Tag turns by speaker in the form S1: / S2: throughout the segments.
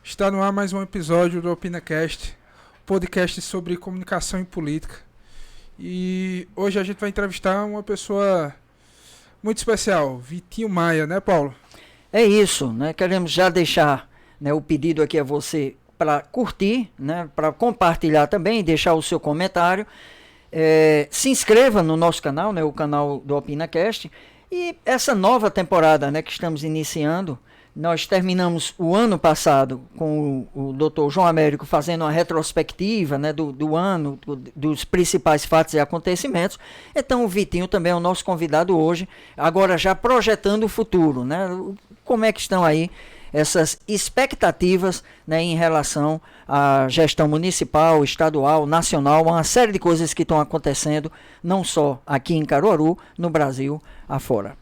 S1: Está no ar mais um episódio do OpinaCast, podcast sobre comunicação e política. E hoje a gente vai entrevistar uma pessoa muito especial, Vitinho Maia, né, Paulo?
S2: É isso, né? Queremos já deixar, né, o pedido aqui a você para curtir, né, para compartilhar também, deixar o seu comentário. Se inscreva no nosso canal, né, o canal do OpinaCast. E essa nova temporada, né, que estamos iniciando, nós terminamos o ano passado com o Dr. João Américo fazendo uma retrospectiva, né, do ano, dos principais fatos e acontecimentos. Então o Vitinho também é o nosso convidado hoje, agora já projetando o futuro, né? Como é que estão aí essas expectativas, né, em relação à gestão municipal, estadual, nacional, uma série de coisas que estão acontecendo, não só aqui em Caruaru, no Brasil, afora.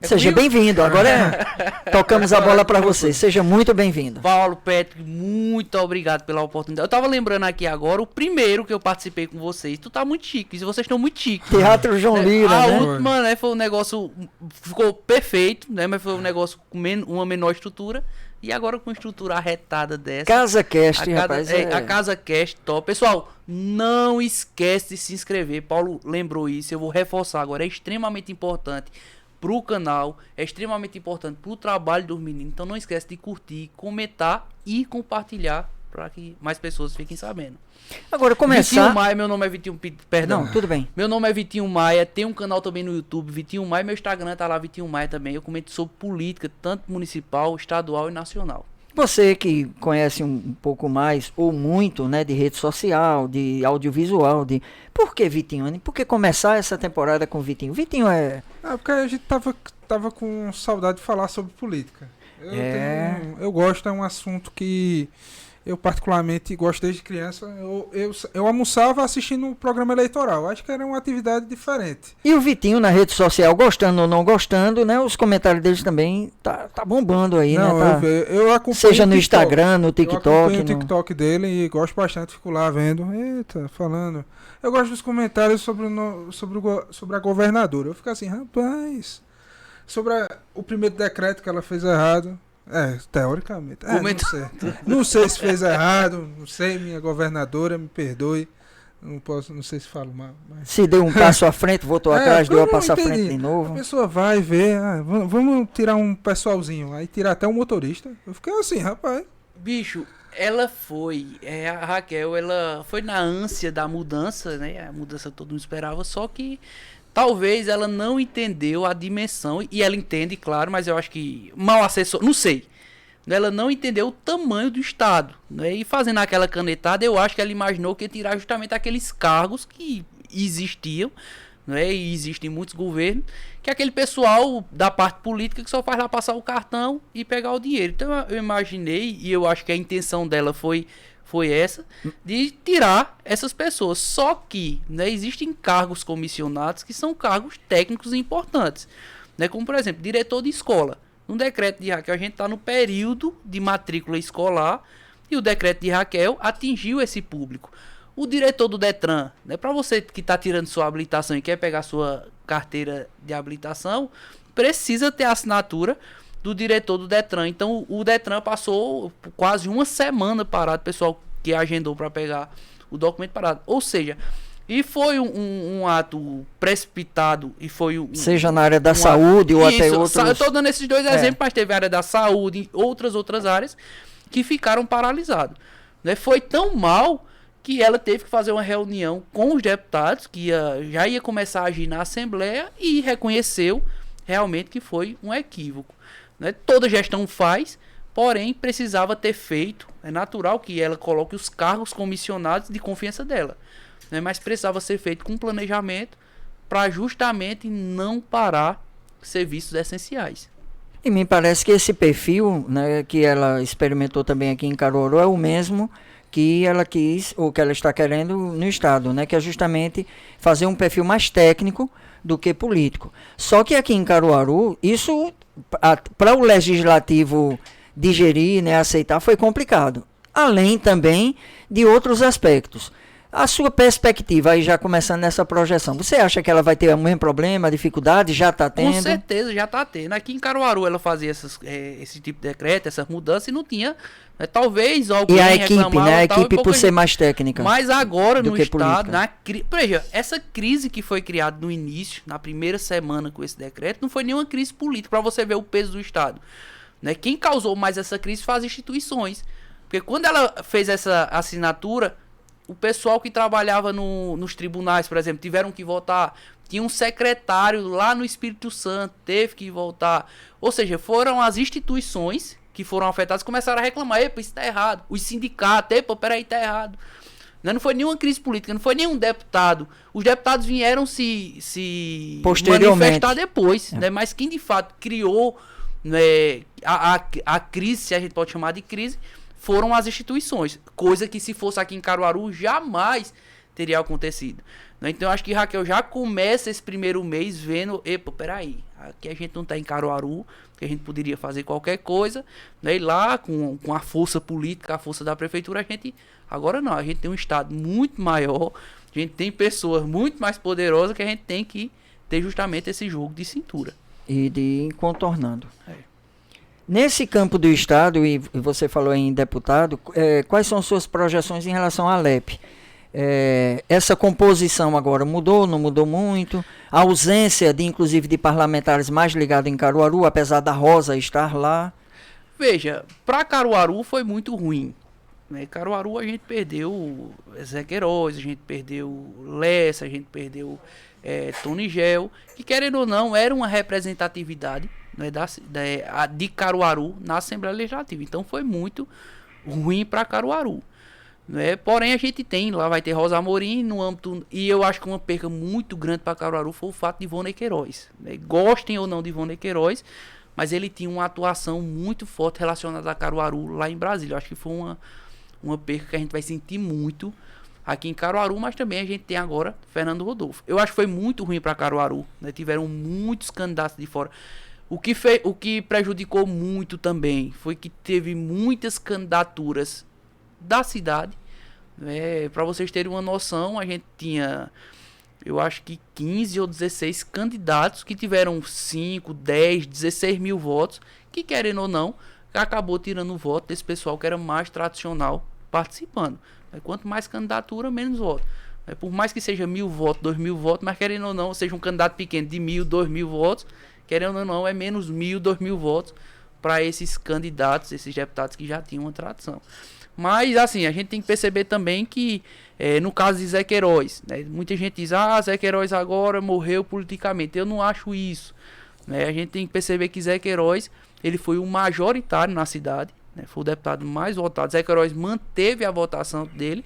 S2: Seja bem-vindo, agora tocamos a bola para você, seja muito bem-vindo.
S3: Paulo, Patrick, muito obrigado pela oportunidade. Eu tava lembrando aqui agora, o primeiro que eu participei com vocês, tu tá muito chique, vocês estão muito chiques.
S2: Teatro João Lira,
S3: a
S2: né?
S3: última, né, foi um negócio, ficou perfeito, né, mas foi um negócio com uma menor estrutura, e agora com estrutura arretada dessa.
S2: Casa Cast, rapaz.
S3: A Casa Cast, top. Pessoal, não esquece de se inscrever, Paulo lembrou isso, eu vou reforçar agora, é extremamente importante pro canal, é extremamente importante pro trabalho dos meninos. Então não esquece de curtir, comentar e compartilhar para que mais pessoas fiquem sabendo.
S2: Agora começar.
S3: Vitinho Maia, meu nome é Vitinho, perdão.
S2: Não, tudo bem.
S3: Meu nome é Vitinho Maia, tem um canal também no YouTube, Vitinho Maia, meu Instagram tá lá, Vitinho Maia também. Eu comento sobre política, tanto municipal, estadual e nacional.
S2: Você que conhece um pouco mais ou muito, né, de rede social, de audiovisual, por que Vitinho? Por que começar essa temporada com Vitinho? Vitinho é...
S1: porque a gente tava com saudade de falar sobre política. Eu gosto, é um assunto que eu particularmente gosto desde criança. Eu almoçava assistindo um programa eleitoral. Acho que era uma atividade diferente.
S2: E o Vitinho na rede social, gostando ou não gostando, né? Os comentários deles também tá bombando aí,
S1: não,
S2: né?
S1: Eu acompanho
S2: seja no Instagram, no TikTok.
S1: Eu acompanho o TikTok dele e gosto bastante, fico lá vendo. Eita, falando. Eu gosto dos comentários sobre a governadora. Eu fico assim, rapaz, sobre o primeiro decreto que ela fez errado. Teoricamente. Não sei se fez errado, não sei, minha governadora, me perdoe. Não sei se falo mal. Mas...
S2: Se deu um passo à frente, voltou atrás, deu a passo à frente de novo.
S1: A pessoa vai ver, vamos tirar um pessoalzinho, aí tirar até um motorista. Eu fiquei assim, rapaz.
S3: Bicho, ela foi, a Raquel, ela foi na ânsia da mudança, né? A mudança todo mundo esperava, só que talvez ela não entendeu a dimensão, e ela entende, claro, mas eu acho que mal assessor, não sei. Ela não entendeu o tamanho do Estado, né? E fazendo aquela canetada, eu acho que ela imaginou que ia tirar justamente aqueles cargos que existiam, né? E existem em muitos governos, que é aquele pessoal da parte política que só faz lá passar o cartão e pegar o dinheiro. Então eu imaginei, e eu acho que a intenção dela foi essa, de tirar essas pessoas. Só que, né, existem cargos comissionados que são cargos técnicos importantes, né, como por exemplo, diretor de escola. No decreto de Raquel, a gente está no período de matrícula escolar e o decreto de Raquel atingiu esse público. O diretor do Detran, né, para você que está tirando sua habilitação e quer pegar sua carteira de habilitação, precisa ter a assinatura do diretor do Detran. Então o Detran passou quase uma semana parado, pessoal que agendou para pegar o documento parado. Ou seja, e foi um ato precipitado e foi
S2: seja na área da saúde ou até outros.
S3: Eu estou dando esses dois exemplos, mas teve a área da saúde e outras áreas que ficaram paralisadas. Né? Foi tão mal que ela teve que fazer uma reunião com os deputados, que já ia começar a agir na Assembleia, e reconheceu realmente que foi um equívoco. Né? Toda gestão faz, porém precisava ter feito. É natural que ela coloque os cargos comissionados de confiança dela, né? Mas precisava ser feito com planejamento para justamente não parar serviços essenciais.
S2: E me parece que esse perfil, né, que ela experimentou também aqui em Caruaru é o mesmo que ela quis, ou que ela está querendo no Estado, né, que é justamente fazer um perfil mais técnico do que político. Só que aqui em Caruaru, isso para o legislativo digerir, né, aceitar, foi complicado. Além também de outros aspectos. A sua perspectiva, aí já começando nessa projeção, você acha que ela vai ter o mesmo problema, dificuldade? Já está tendo?
S3: Com certeza, já está tendo. Aqui em Caruaru ela fazia esse tipo de decreto, essas mudanças, e não tinha. Talvez alguém
S2: e a equipe,
S3: reclamava,
S2: né? A
S3: tal,
S2: equipe por ser mais técnica.
S3: Mas agora
S2: do
S3: no
S2: que
S3: estado,
S2: política.
S3: Veja, essa crise que foi criada no início, na primeira semana com esse decreto, não foi nenhuma crise política, para você ver o peso do estado. Né? Quem causou mais essa crise foi as instituições. Porque quando ela fez essa assinatura, o pessoal que trabalhava nos tribunais, por exemplo, tiveram que votar. Tinha um secretário lá no Espírito Santo, teve que voltar. Ou seja, foram as instituições que foram afetadas, começaram a reclamar, epa, isso tá errado. Os sindicatos, epa, peraí, tá errado. Não foi nenhuma crise política, não foi nenhum deputado. Os deputados vieram se manifestar depois, né? Mas quem de fato criou, né, a crise, se a gente pode chamar de crise, foram as instituições. Coisa que se fosse aqui em Caruaru, jamais teria acontecido. Então eu acho que Raquel já começa esse primeiro mês vendo, epa, peraí, aqui a gente não tá em Caruaru, que a gente poderia fazer qualquer coisa, né? E lá com a força política, a força da prefeitura, a gente, agora não, a gente tem um estado muito maior, a gente tem pessoas muito mais poderosas que a gente tem que ter justamente esse jogo de cintura.
S2: E de ir contornando. Nesse campo do estado, e você falou em deputado, quais são suas projeções em relação à LEP? Essa composição agora mudou, não mudou muito? A ausência de, inclusive, de parlamentares mais ligados em Caruaru, apesar da Rosa estar lá?
S3: Veja, para Caruaru foi muito ruim. Né? Caruaru a gente perdeu Zé Queiroz, a gente perdeu Lessa, a gente perdeu Tony Gel, que querendo ou não era uma representatividade, né, de Caruaru na Assembleia Legislativa. Então foi muito ruim para Caruaru. Né? Porém, a gente tem, lá vai ter Rosa Amorim no âmbito, e eu acho que uma perca muito grande para Caruaru foi o fato de Ivonne Queiroz. Né? Gostem ou não de Ivonne Queiroz, mas ele tinha uma atuação muito forte relacionada a Caruaru lá em Brasília. Eu acho que foi uma perca que a gente vai sentir muito aqui em Caruaru, mas também a gente tem agora Fernando Rodolfo. Eu acho que foi muito ruim para Caruaru, né? Tiveram muitos candidatos de fora. O que prejudicou muito também foi que teve muitas candidaturas da cidade. Para vocês terem uma noção, a gente tinha, eu acho que 15 ou 16 candidatos que tiveram 5, 10, 16 mil votos, que querendo ou não, acabou tirando o voto desse pessoal que era mais tradicional participando. Quanto mais candidatura, menos voto. Por mais que seja 1.000 votos, 2.000 votos, mas querendo ou não, seja um candidato pequeno de 1.000, 2.000 votos, querendo ou não, é menos 1.000, 2.000 votos para esses candidatos, esses deputados que já tinham uma tradição. Mas, assim, a gente tem que perceber também que, no caso de Zé Queiroz, né, muita gente diz, Zé Queiroz agora morreu politicamente. Eu não acho isso. Né? A gente tem que perceber que Zé Queiroz, ele foi o majoritário na cidade, né, foi o deputado mais votado. Zé Queiroz manteve a votação dele,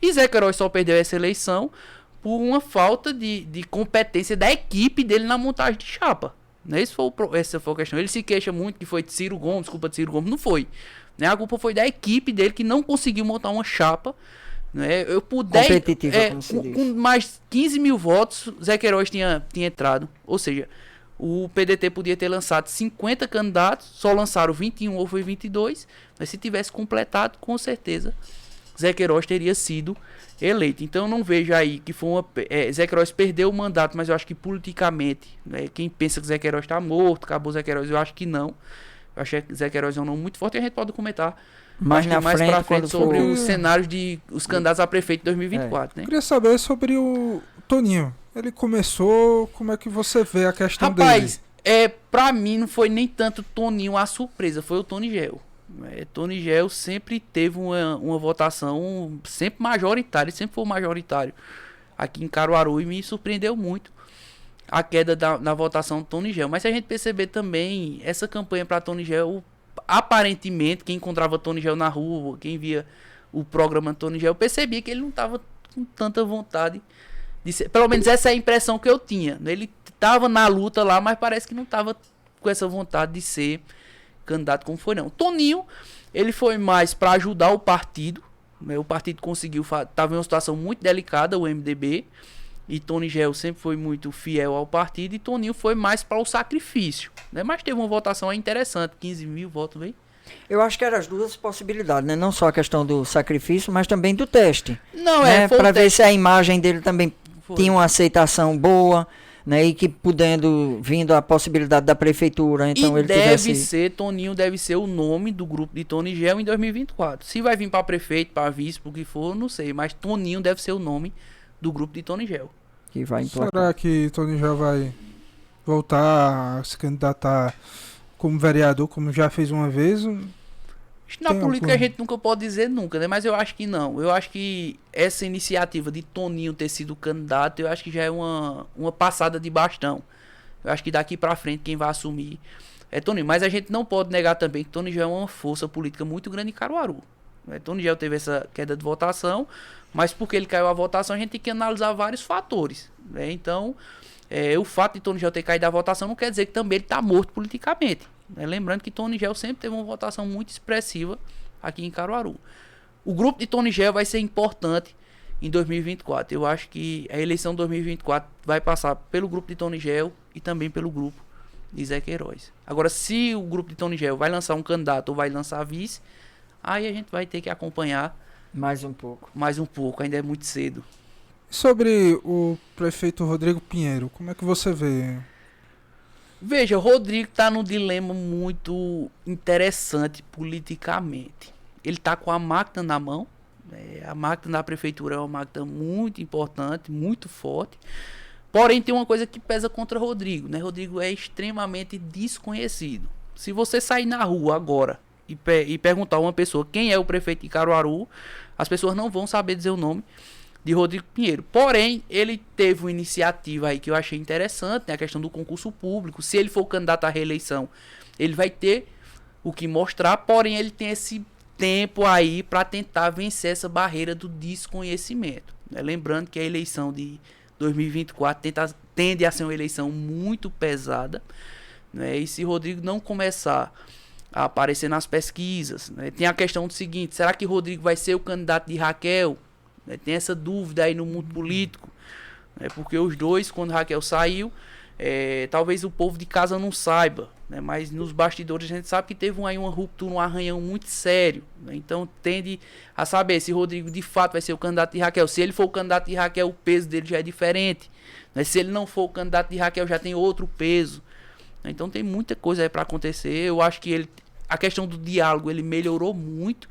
S3: e Zé Queiroz só perdeu essa eleição por uma falta de competência da equipe dele na montagem de chapa. Né? Essa foi a questão. Ele se queixa muito que foi de Ciro Gomes, culpa de Ciro Gomes. Não foi. Né? A culpa foi da equipe dele que não conseguiu montar uma chapa. Né?
S2: Competitiva,
S3: com mais 15 mil votos, Zé Queiroz tinha entrado. Ou seja, o PDT podia ter lançado 50 candidatos, só lançaram 21 ou foi 22. Mas se tivesse completado, com certeza, Zé Queiroz teria sido eleito. Então eu não vejo aí que foi Zé Queiroz perdeu o mandato, mas eu acho que politicamente, né, quem pensa que Zé Queiroz está morto, acabou Zé Queiroz, eu acho que não. Eu acho que Zé Queiroz é um nome muito forte e a gente pode comentar mais pra frente sobre os cenários os candidatos a prefeito de 2024. Né?
S1: Eu queria saber sobre o Toninho. Ele começou, como é que você vê a questão dele?
S3: Rapaz, pra mim não foi nem tanto Toninho a surpresa, foi o Tony Gel. Tony Gel sempre teve uma votação sempre majoritária, sempre foi majoritário aqui em Caruaru, e me surpreendeu muito a queda da votação do Tony Gel. Mas se a gente perceber também, essa campanha para Tony Gel, aparentemente, quem encontrava Tony Gel na rua, quem via o programa Tony Gel, percebia que ele não estava com tanta vontade de ser, pelo menos essa é a impressão que eu tinha. Ele estava na luta lá, mas parece que não estava com essa vontade de ser candidato como foi, não. Toninho, ele foi mais para ajudar o partido, né? O partido conseguiu, estava em uma situação muito delicada, o MDB, e Tony Gel sempre foi muito fiel ao partido, e Toninho foi mais para o sacrifício, né? Mas teve uma votação interessante, 15 mil votos, veio.
S2: Eu acho que eram as duas possibilidades, né? Não só a questão do sacrifício, mas também do teste.
S3: Não,
S2: né?
S3: foi o
S2: Para ver
S3: teste.
S2: se a imagem dele também
S3: Foi.
S2: tinha uma aceitação boa, né? E que vindo a possibilidade da prefeitura, então
S3: E
S2: ele
S3: deve
S2: tivesse...
S3: ser, Toninho deve ser o nome do grupo de Tony Gel em 2024. Se vai vir para prefeito, para vice, pro que for, não sei. Mas Toninho deve ser o nome do grupo de Tony Gel.
S2: que vai emplacar.
S1: Será que Tony já vai voltar a se candidatar como vereador, como já fez uma vez?
S3: Na
S1: Tem
S3: política
S1: algum-
S3: a gente nunca pode dizer nunca, né? Mas eu acho que não. Eu acho que essa iniciativa de Toninho ter sido candidato, eu acho que já é uma passada de bastão. Eu acho que daqui pra frente quem vai assumir é Toninho. Mas a gente não pode negar também que Toninho já é uma força política muito grande em Caruaru. Toninho já teve essa queda de votação, mas porque ele caiu a votação a gente tem que analisar vários fatores. Né? Então, o fato de Toninho ter caído a votação não quer dizer que também ele está morto politicamente. Lembrando que Tony Gel sempre teve uma votação muito expressiva aqui em Caruaru. O grupo de Tony Gel vai ser importante em 2024. Eu acho que a eleição de 2024 vai passar pelo grupo de Tony Gel e também pelo grupo de Zé Queiroz. Agora, se o grupo de Tony Gel vai lançar um candidato ou vai lançar vice, aí a gente vai ter que acompanhar
S2: Mais um pouco.
S3: mais um pouco. Ainda é muito cedo.
S1: Sobre o prefeito Rodrigo Pinheiro, como é que você vê?
S3: Veja, o Rodrigo está num dilema muito interessante politicamente. Ele está com a máquina na mão. A máquina da prefeitura é uma máquina muito importante, muito forte. Porém, tem uma coisa que pesa contra Rodrigo. Né? Rodrigo é extremamente desconhecido. Se você sair na rua agora e perguntar a uma pessoa quem é o prefeito de Caruaru, as pessoas não vão saber dizer o nome de Rodrigo Pinheiro. Porém, ele teve uma iniciativa aí que eu achei interessante, né? A questão do concurso público. Se ele for candidato à reeleição, ele vai ter o que mostrar, porém ele tem esse tempo aí para tentar vencer essa barreira do desconhecimento. Né? Lembrando que a eleição de 2024 tende a ser uma eleição muito pesada, né? E se Rodrigo não começar a aparecer nas pesquisas, né? Tem a questão do seguinte: será que Rodrigo vai ser o candidato de Raquel? Tem essa dúvida aí no mundo político, né? Porque os dois, quando Raquel saiu, talvez o povo de casa não saiba, né? Mas nos bastidores a gente sabe que teve uma ruptura, um arranhão muito sério, né? Então tende a saber se Rodrigo de fato vai ser o candidato de Raquel. Se ele for o candidato de Raquel, o peso dele já é diferente, né? Se ele não for o candidato de Raquel, já tem outro peso. Então tem muita coisa aí para acontecer. Eu acho que a questão do diálogo ele melhorou muito,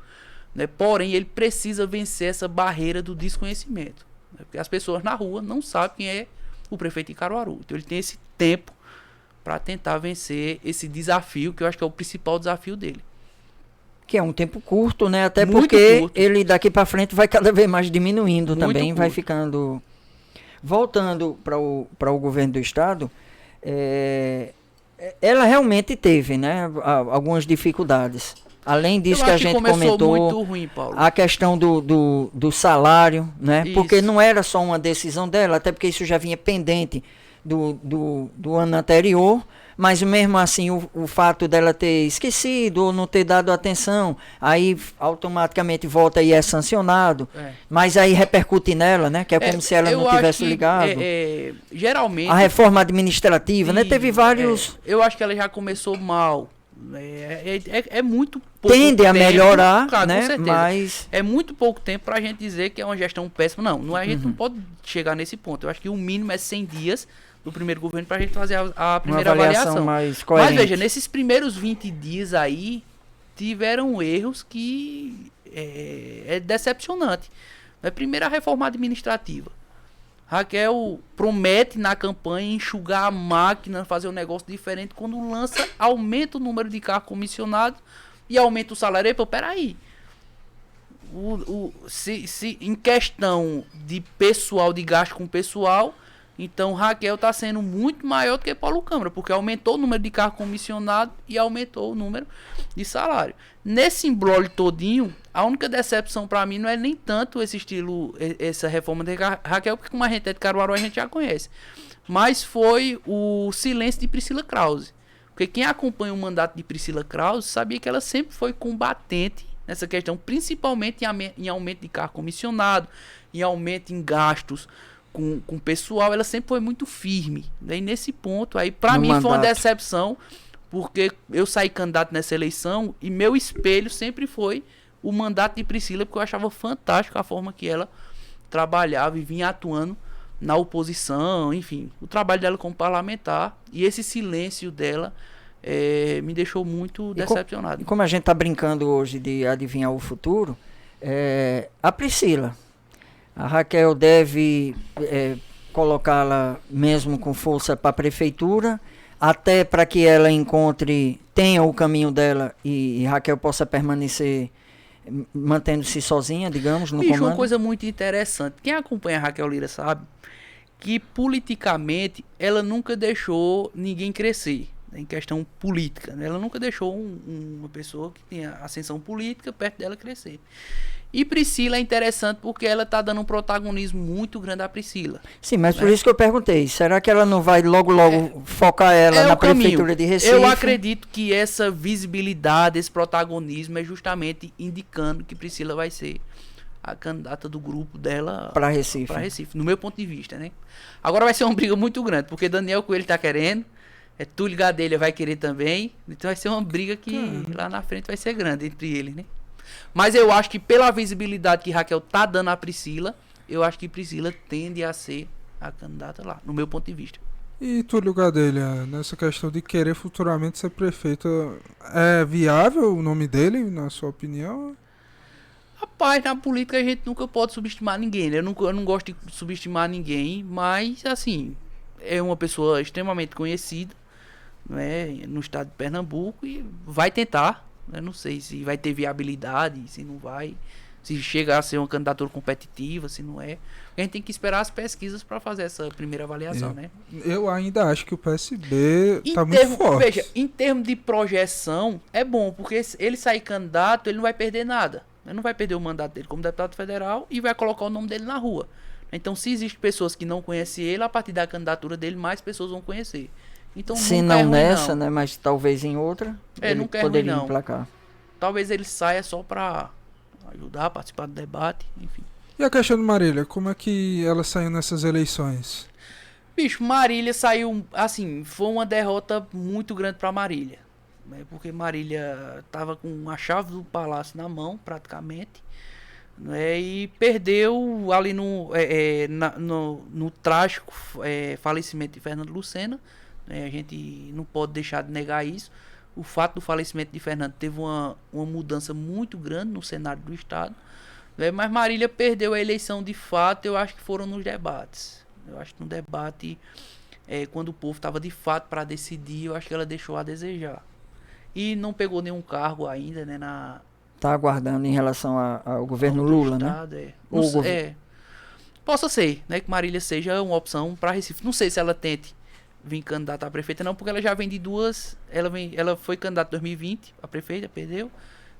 S3: né? Porém, ele precisa vencer essa barreira do desconhecimento, né? Porque as pessoas na rua não sabem quem é o prefeito de Caruaru. Então ele tem esse tempo para tentar vencer esse desafio, que eu acho que é o principal desafio dele.
S2: Que é um tempo curto, né? Até
S3: Muito
S2: porque
S3: curto.
S2: ele daqui para frente vai cada vez mais diminuindo
S3: Muito
S2: também, vai
S3: curto.
S2: ficando... Voltando para o governo do estado, ela realmente teve, né, algumas dificuldades. Além disso
S3: Eu
S2: que a
S3: acho
S2: gente
S3: começou
S2: comentou,
S3: muito ruim, Paulo.
S2: a questão do salário, né?
S3: Isso.
S2: Porque não era só uma decisão dela, até porque isso já vinha pendente do ano anterior, mas mesmo assim o fato dela ter esquecido ou não ter dado atenção, aí automaticamente volta e é sancionado, mas aí repercute nela, né? Que é como se ela
S3: eu
S2: não
S3: acho
S2: tivesse
S3: que,
S2: ligado.
S3: geralmente...
S2: A reforma administrativa, né? Teve vários...
S3: eu acho que ela já começou mal. É muito pouco
S2: Tende a
S3: tempo,
S2: melhorar,
S3: claro, com
S2: né?
S3: certeza.
S2: Mas...
S3: É muito pouco tempo pra gente dizer que é uma gestão péssima. Não, a gente não pode chegar nesse ponto. Eu acho que o mínimo é 100 dias do primeiro governo pra gente fazer a primeira
S2: uma avaliação
S3: avaliação.
S2: mais coerente.
S3: Mas veja, nesses primeiros 20 dias aí, tiveram erros que é decepcionante. Primeiro, a reforma administrativa. Raquel promete na campanha enxugar a máquina, fazer um negócio diferente. Quando lança, aumenta o número de carros comissionados e aumenta o salário. Pô, peraí. Se em questão de pessoal, de gasto com pessoal, então Raquel está sendo muito maior do que Paulo Câmara, porque aumentou o número de carros comissionados e aumentou o número de salário. Nesse imbróglio todinho, a única decepção para mim não é nem tanto esse estilo, essa reforma de Raquel, porque como a gente é de Caruaru, a gente já conhece. Mas foi o silêncio de Priscila Krause. Porque quem acompanha o mandato de Priscila Krause sabia que ela sempre foi combatente nessa questão, principalmente em aumento de carro comissionado, em aumento em gastos com pessoal. Ela sempre foi muito firme. E nesse ponto aí, para mim, foi uma decepção, porque eu saí candidato nessa eleição e meu espelho sempre foi o mandato de Priscila, porque eu achava fantástico a forma que ela trabalhava e vinha atuando na oposição, enfim, o trabalho dela como parlamentar, e esse silêncio dela me deixou muito decepcionado.
S2: E como a gente está brincando hoje de adivinhar o futuro, a Priscila, a Raquel deve colocá-la mesmo com força para a prefeitura, até para que ela tenha o caminho dela e Raquel possa permanecer mantendo-se sozinha, digamos, no comando.
S3: Uma coisa muito interessante, quem acompanha a Raquel Lira sabe que politicamente ela nunca deixou ninguém crescer, né, em questão política, né? Ela nunca deixou uma pessoa que tinha ascensão política perto dela crescer. E Priscila é interessante porque ela está dando um protagonismo muito grande à Priscila.
S2: Sim, mas por isso que eu perguntei, será que ela não vai logo focar ela na prefeitura de Recife?
S3: Eu acredito que essa visibilidade, esse protagonismo é justamente indicando que Priscila vai ser a candidata do grupo dela
S2: para Recife.
S3: No meu ponto de vista, né? Agora vai ser uma briga muito grande, porque Daniel Coelho tá querendo, Túlio Gadelha vai querer também, então vai ser uma briga que lá na frente vai ser grande entre eles, né? Mas eu acho que pela visibilidade que Raquel tá dando à Priscila, eu acho que Priscila tende a ser a candidata lá, no meu ponto de vista.
S1: E Túlio Gadelha, nessa questão de querer futuramente ser prefeito, é viável o nome dele, na sua opinião?
S3: Rapaz, na política a gente nunca pode subestimar ninguém, né? Eu não gosto de subestimar ninguém, mas assim, é uma pessoa extremamente conhecida, né, no estado de Pernambuco e vai tentar. Eu não sei se vai ter viabilidade, se não vai, se chega a ser uma candidatura competitiva, se não é. A gente tem que esperar as pesquisas para fazer essa primeira avaliação, né?
S1: Eu ainda acho que o PSB está muito forte.
S3: Veja, em termos de projeção, é bom, porque se ele sair candidato, ele não vai perder nada. Ele não vai perder o mandato dele como deputado federal e vai colocar o nome dele na rua. Então, se existem pessoas que não conhecem ele, a partir da candidatura dele, mais pessoas vão conhecer. Então,
S2: se não nessa, né, mas talvez em outra, ele poderia emplacar.
S3: Talvez ele saia só para ajudar a participar do debate, enfim.
S1: E a questão de Marília, como é que ela saiu nessas eleições?
S3: Bicho, Marília saiu, assim, foi uma derrota muito grande para Marília, né, porque Marília tava com a chave do palácio na mão, praticamente, né, e perdeu ali no trágico falecimento de Fernando Lucena. A gente não pode deixar de negar isso. O fato do falecimento de Fernando teve uma mudança muito grande no cenário do estado, né? Mas Marília perdeu a eleição de fato, eu acho que foram nos debates. Eu acho que no debate, quando o povo estava de fato para decidir, eu acho que ela deixou a desejar. E não pegou nenhum cargo ainda, né?
S2: Está aguardando em relação ao governo Lula,
S3: estado,
S2: né?
S3: Possa ser, né? Que Marília seja uma opção para Recife. Não sei se ela tente vir candidata a prefeita, não, porque ela já vem de duas. Ela foi candidata em 2020 a prefeita, perdeu.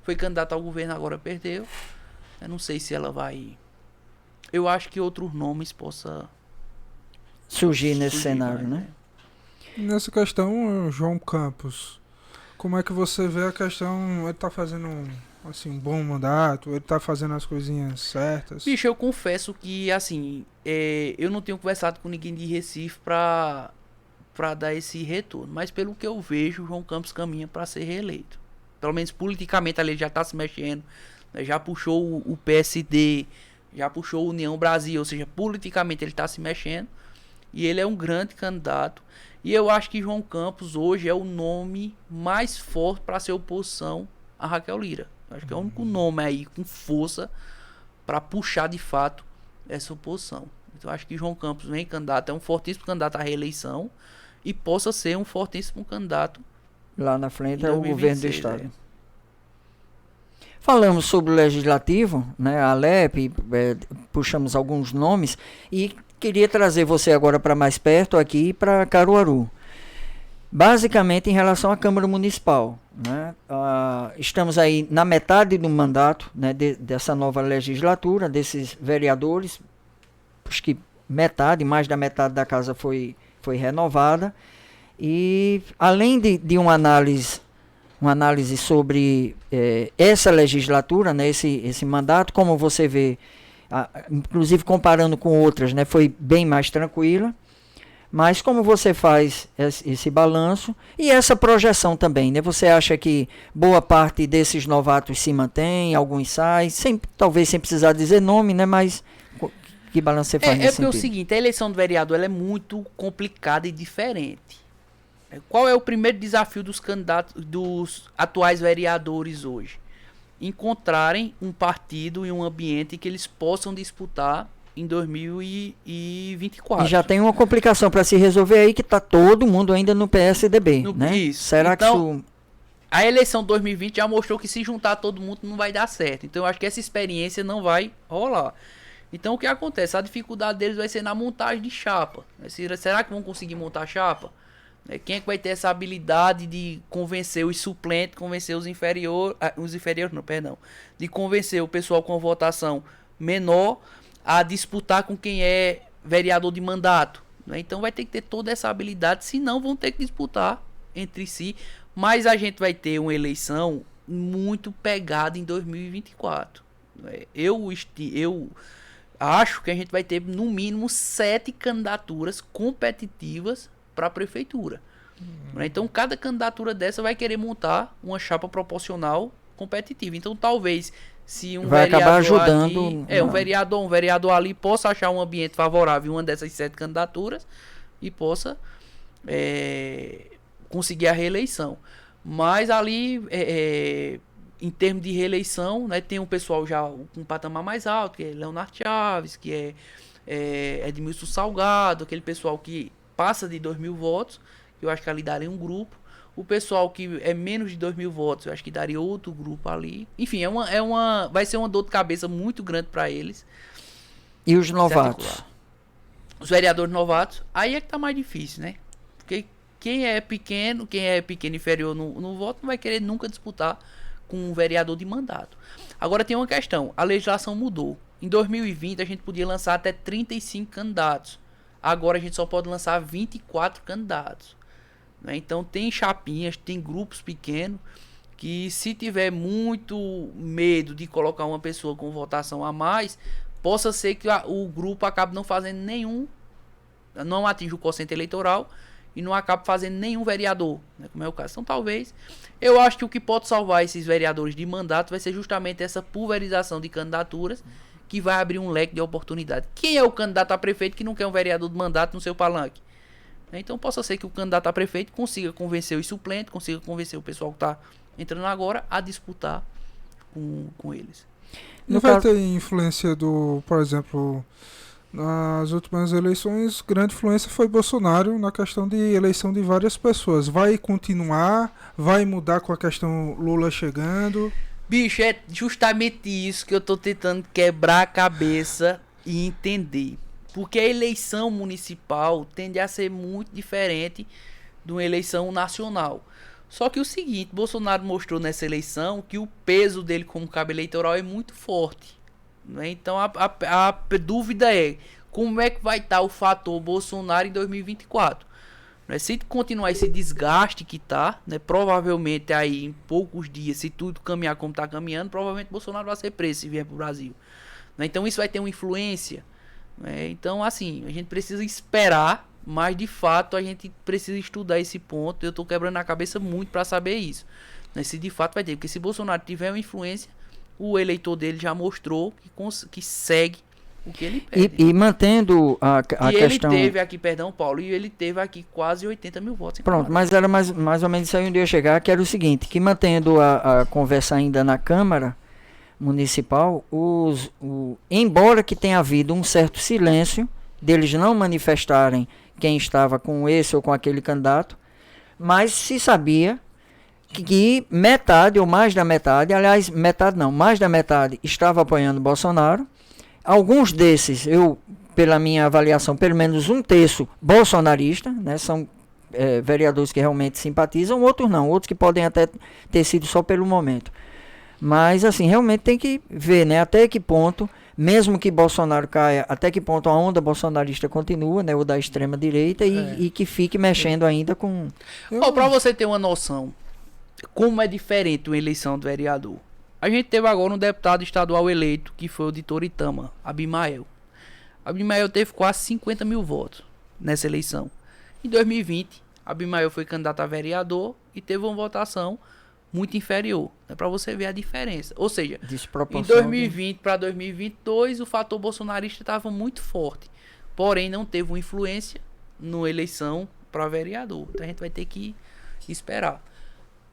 S3: Foi candidata ao governo, agora perdeu. Eu não sei se ela vai. Eu acho que outros nomes possam
S2: surgir nesse cenário, né?
S1: Nessa questão, João Campos, como é que você vê a questão? Ele tá fazendo um bom mandato? Ele tá fazendo as coisinhas certas?
S3: Bicho, eu confesso que, assim, eu não tenho conversado com ninguém de Recife pra dar esse retorno, mas pelo que eu vejo, João Campos caminha para ser reeleito. Pelo menos politicamente ali ele já está se mexendo, né? Já puxou o PSD, já puxou a União Brasil, ou seja, politicamente ele está se mexendo e ele é um grande candidato. E eu acho que João Campos hoje é o nome mais forte para ser oposição a Raquel Lira. Eu acho que é o único nome aí com força para puxar de fato essa oposição. Então eu acho que João Campos vem candidato, é um fortíssimo candidato à reeleição e possa ser um fortíssimo candidato
S2: lá na frente ao governo do estado. Falamos sobre o legislativo, né, a Alep, puxamos alguns nomes e queria trazer você agora para mais perto aqui, para Caruaru. Basicamente em relação à Câmara Municipal, né, estamos aí na metade do mandato, né, dessa nova legislatura, desses vereadores, acho que mais da metade da casa foi renovada, e além de uma análise sobre essa legislatura, né, esse mandato, como você vê, inclusive comparando com outras, né, foi bem mais tranquila. Mas como você faz esse balanço e essa projeção também, né? Você acha que boa parte desses novatos se mantém, alguns saem, talvez sem precisar dizer nome, né? Mas que balanço você faz nesse
S3: porque é o
S2: sentido?
S3: seguinte, a eleição do vereador ela é muito complicada e diferente. Qual é o primeiro desafio dos candidatos, dos atuais vereadores hoje? Encontrarem um partido e um ambiente que eles possam disputar em 2024.
S2: E já tem uma complicação para se resolver aí, que tá todo mundo ainda no PSDB, né?
S3: Isso.
S2: Será
S3: então,
S2: que isso...
S3: A eleição 2020 já mostrou que se juntar todo mundo não vai dar certo. Então eu acho que essa experiência não vai rolar. Então o que acontece? A dificuldade deles vai ser na montagem de chapa. Será que vão conseguir montar chapa? Quem é que vai ter essa habilidade de convencer os suplentes, convencer os inferiores, de convencer o pessoal com votação menor a disputar com quem é vereador de mandato, né? Então vai ter que ter toda essa habilidade, senão vão ter que disputar entre si, mas a gente vai ter uma eleição muito pegada em 2024. Eu acho que a gente vai ter no mínimo 7 candidaturas competitivas para a prefeitura. Então cada candidatura dessa vai querer montar uma chapa proporcional competitiva. Então talvez se um
S2: vai
S3: vereador
S2: acabar ajudando
S3: aqui, um vereador ali possa achar um ambiente favorável em uma dessas 7 candidaturas e possa conseguir a reeleição. Mas ali em termos de reeleição, né, tem um pessoal já com um patamar mais alto, que é Leonardo Chaves, que é Edmilson Salgado, aquele pessoal que passa de 2.000 votos, eu acho que ali daria um grupo. O pessoal que é menos de 2.000 votos, eu acho que daria outro grupo ali. Enfim, vai ser uma dor de cabeça muito grande para eles.
S2: E os novatos?
S3: Os vereadores novatos, aí é que tá mais difícil, né? Porque quem é pequeno inferior no voto, não vai querer nunca disputar com um vereador de mandato. Agora tem uma questão, a legislação mudou. Em 2020 a gente podia lançar até 35 candidatos. Agora a gente só pode lançar 24 candidatos. Né? Então tem chapinhas, tem grupos pequenos que, se tiver muito medo de colocar uma pessoa com votação a mais, possa ser que o grupo acabe não fazendo nenhum, não atinja o quociente eleitoral e não acabe fazendo nenhum vereador, né, como é o caso. Então talvez, eu acho que o que pode salvar esses vereadores de mandato vai ser justamente essa pulverização de candidaturas, que vai abrir um leque de oportunidade. Quem é o candidato a prefeito que não quer um vereador de mandato no seu palanque? Então possa ser que o candidato a prefeito consiga convencer os suplentes, consiga convencer o pessoal que está entrando agora a disputar com eles.
S1: Não vai ter influência por exemplo, nas últimas eleições, grande influência foi Bolsonaro na questão de eleição de várias pessoas. Vai continuar? Vai mudar com a questão Lula chegando?
S3: Bicho, é justamente isso que eu tô tentando quebrar a cabeça e entender. Porque a eleição municipal tende a ser muito diferente de uma eleição nacional. Só que o seguinte, Bolsonaro mostrou nessa eleição que o peso dele como cabo eleitoral é muito forte. Né? Então a dúvida é, como é que vai estar o fator Bolsonaro em 2024? Né? Se continuar esse desgaste que tá, né? Provavelmente aí em poucos dias, se tudo caminhar como está caminhando, provavelmente Bolsonaro vai ser preso se vier para o Brasil. Né? Então isso vai ter uma influência. Então assim, a gente precisa esperar, mas de fato a gente precisa estudar esse ponto. Eu tô quebrando a cabeça muito para saber isso, né? Se de fato vai ter, porque se Bolsonaro tiver uma influência, o eleitor dele já mostrou que segue o que ele pede.
S2: E mantendo a questão...
S3: Ele teve aqui, Paulo, e ele teve aqui quase 80 mil votos.
S2: Pronto, mas era mais ou menos isso aí onde eu ia chegar, que era o seguinte, que mantendo a conversa ainda na Câmara Municipal, embora que tenha havido um certo silêncio deles não manifestarem quem estava com esse ou com aquele candidato, mas se sabia que metade ou mais da metade, aliás, metade não, mais da metade estava apoiando Bolsonaro. Alguns desses, pela minha avaliação, pelo menos um terço bolsonarista, né, são vereadores que realmente simpatizam, outros não, outros que podem até ter sido só pelo momento. Mas, assim, realmente tem que ver, né, até que ponto, mesmo que Bolsonaro caia, até que ponto a onda bolsonarista continua, né, ou da extrema-direita, e que fique mexendo ainda com...
S3: Para você ter uma noção, como é diferente uma eleição do vereador. A gente teve agora um deputado estadual eleito, que foi o de Toritama, Abimael. Abimael teve quase 50 mil votos nessa eleição. Em 2020, Abimael foi candidato a vereador e teve uma votação muito inferior. É para você ver a diferença. Ou seja, em 2020 para 2022, o fator bolsonarista estava muito forte. Porém, não teve uma influência na eleição para vereador. Então a gente vai ter que esperar.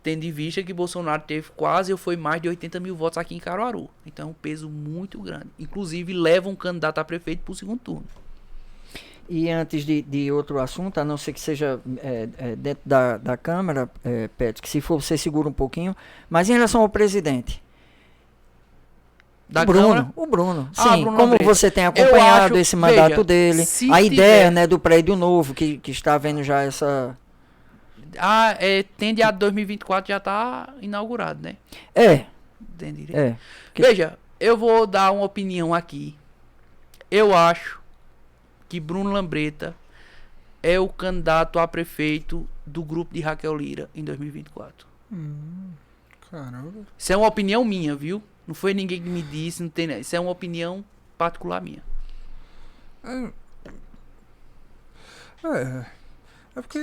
S3: Tendo em vista que Bolsonaro teve quase ou foi mais de 80 mil votos aqui em Caruaru. Então é um peso muito grande. Inclusive leva um candidato a prefeito para o segundo turno.
S2: E antes de outro assunto, a não ser que seja dentro da Câmara, Pet, que se for você segura um pouquinho, mas em relação ao presidente.
S3: Da
S2: O Bruno. Sim,
S3: Bruno
S2: como
S3: Lambreta.
S2: você tem acompanhado esse mandato dele, a ideia, né, do prédio novo, que está havendo já essa...
S3: Tende a 2024 já está inaugurado, né?
S2: Entendi.
S3: Veja, eu vou dar uma opinião aqui. Eu acho que Bruno Lambreta é o candidato a prefeito do grupo de Raquel Lira em 2024.
S1: Caramba.
S3: Isso é uma opinião minha, viu? Não foi ninguém que me disse, não tem nada. Isso é uma opinião particular minha.
S1: É porque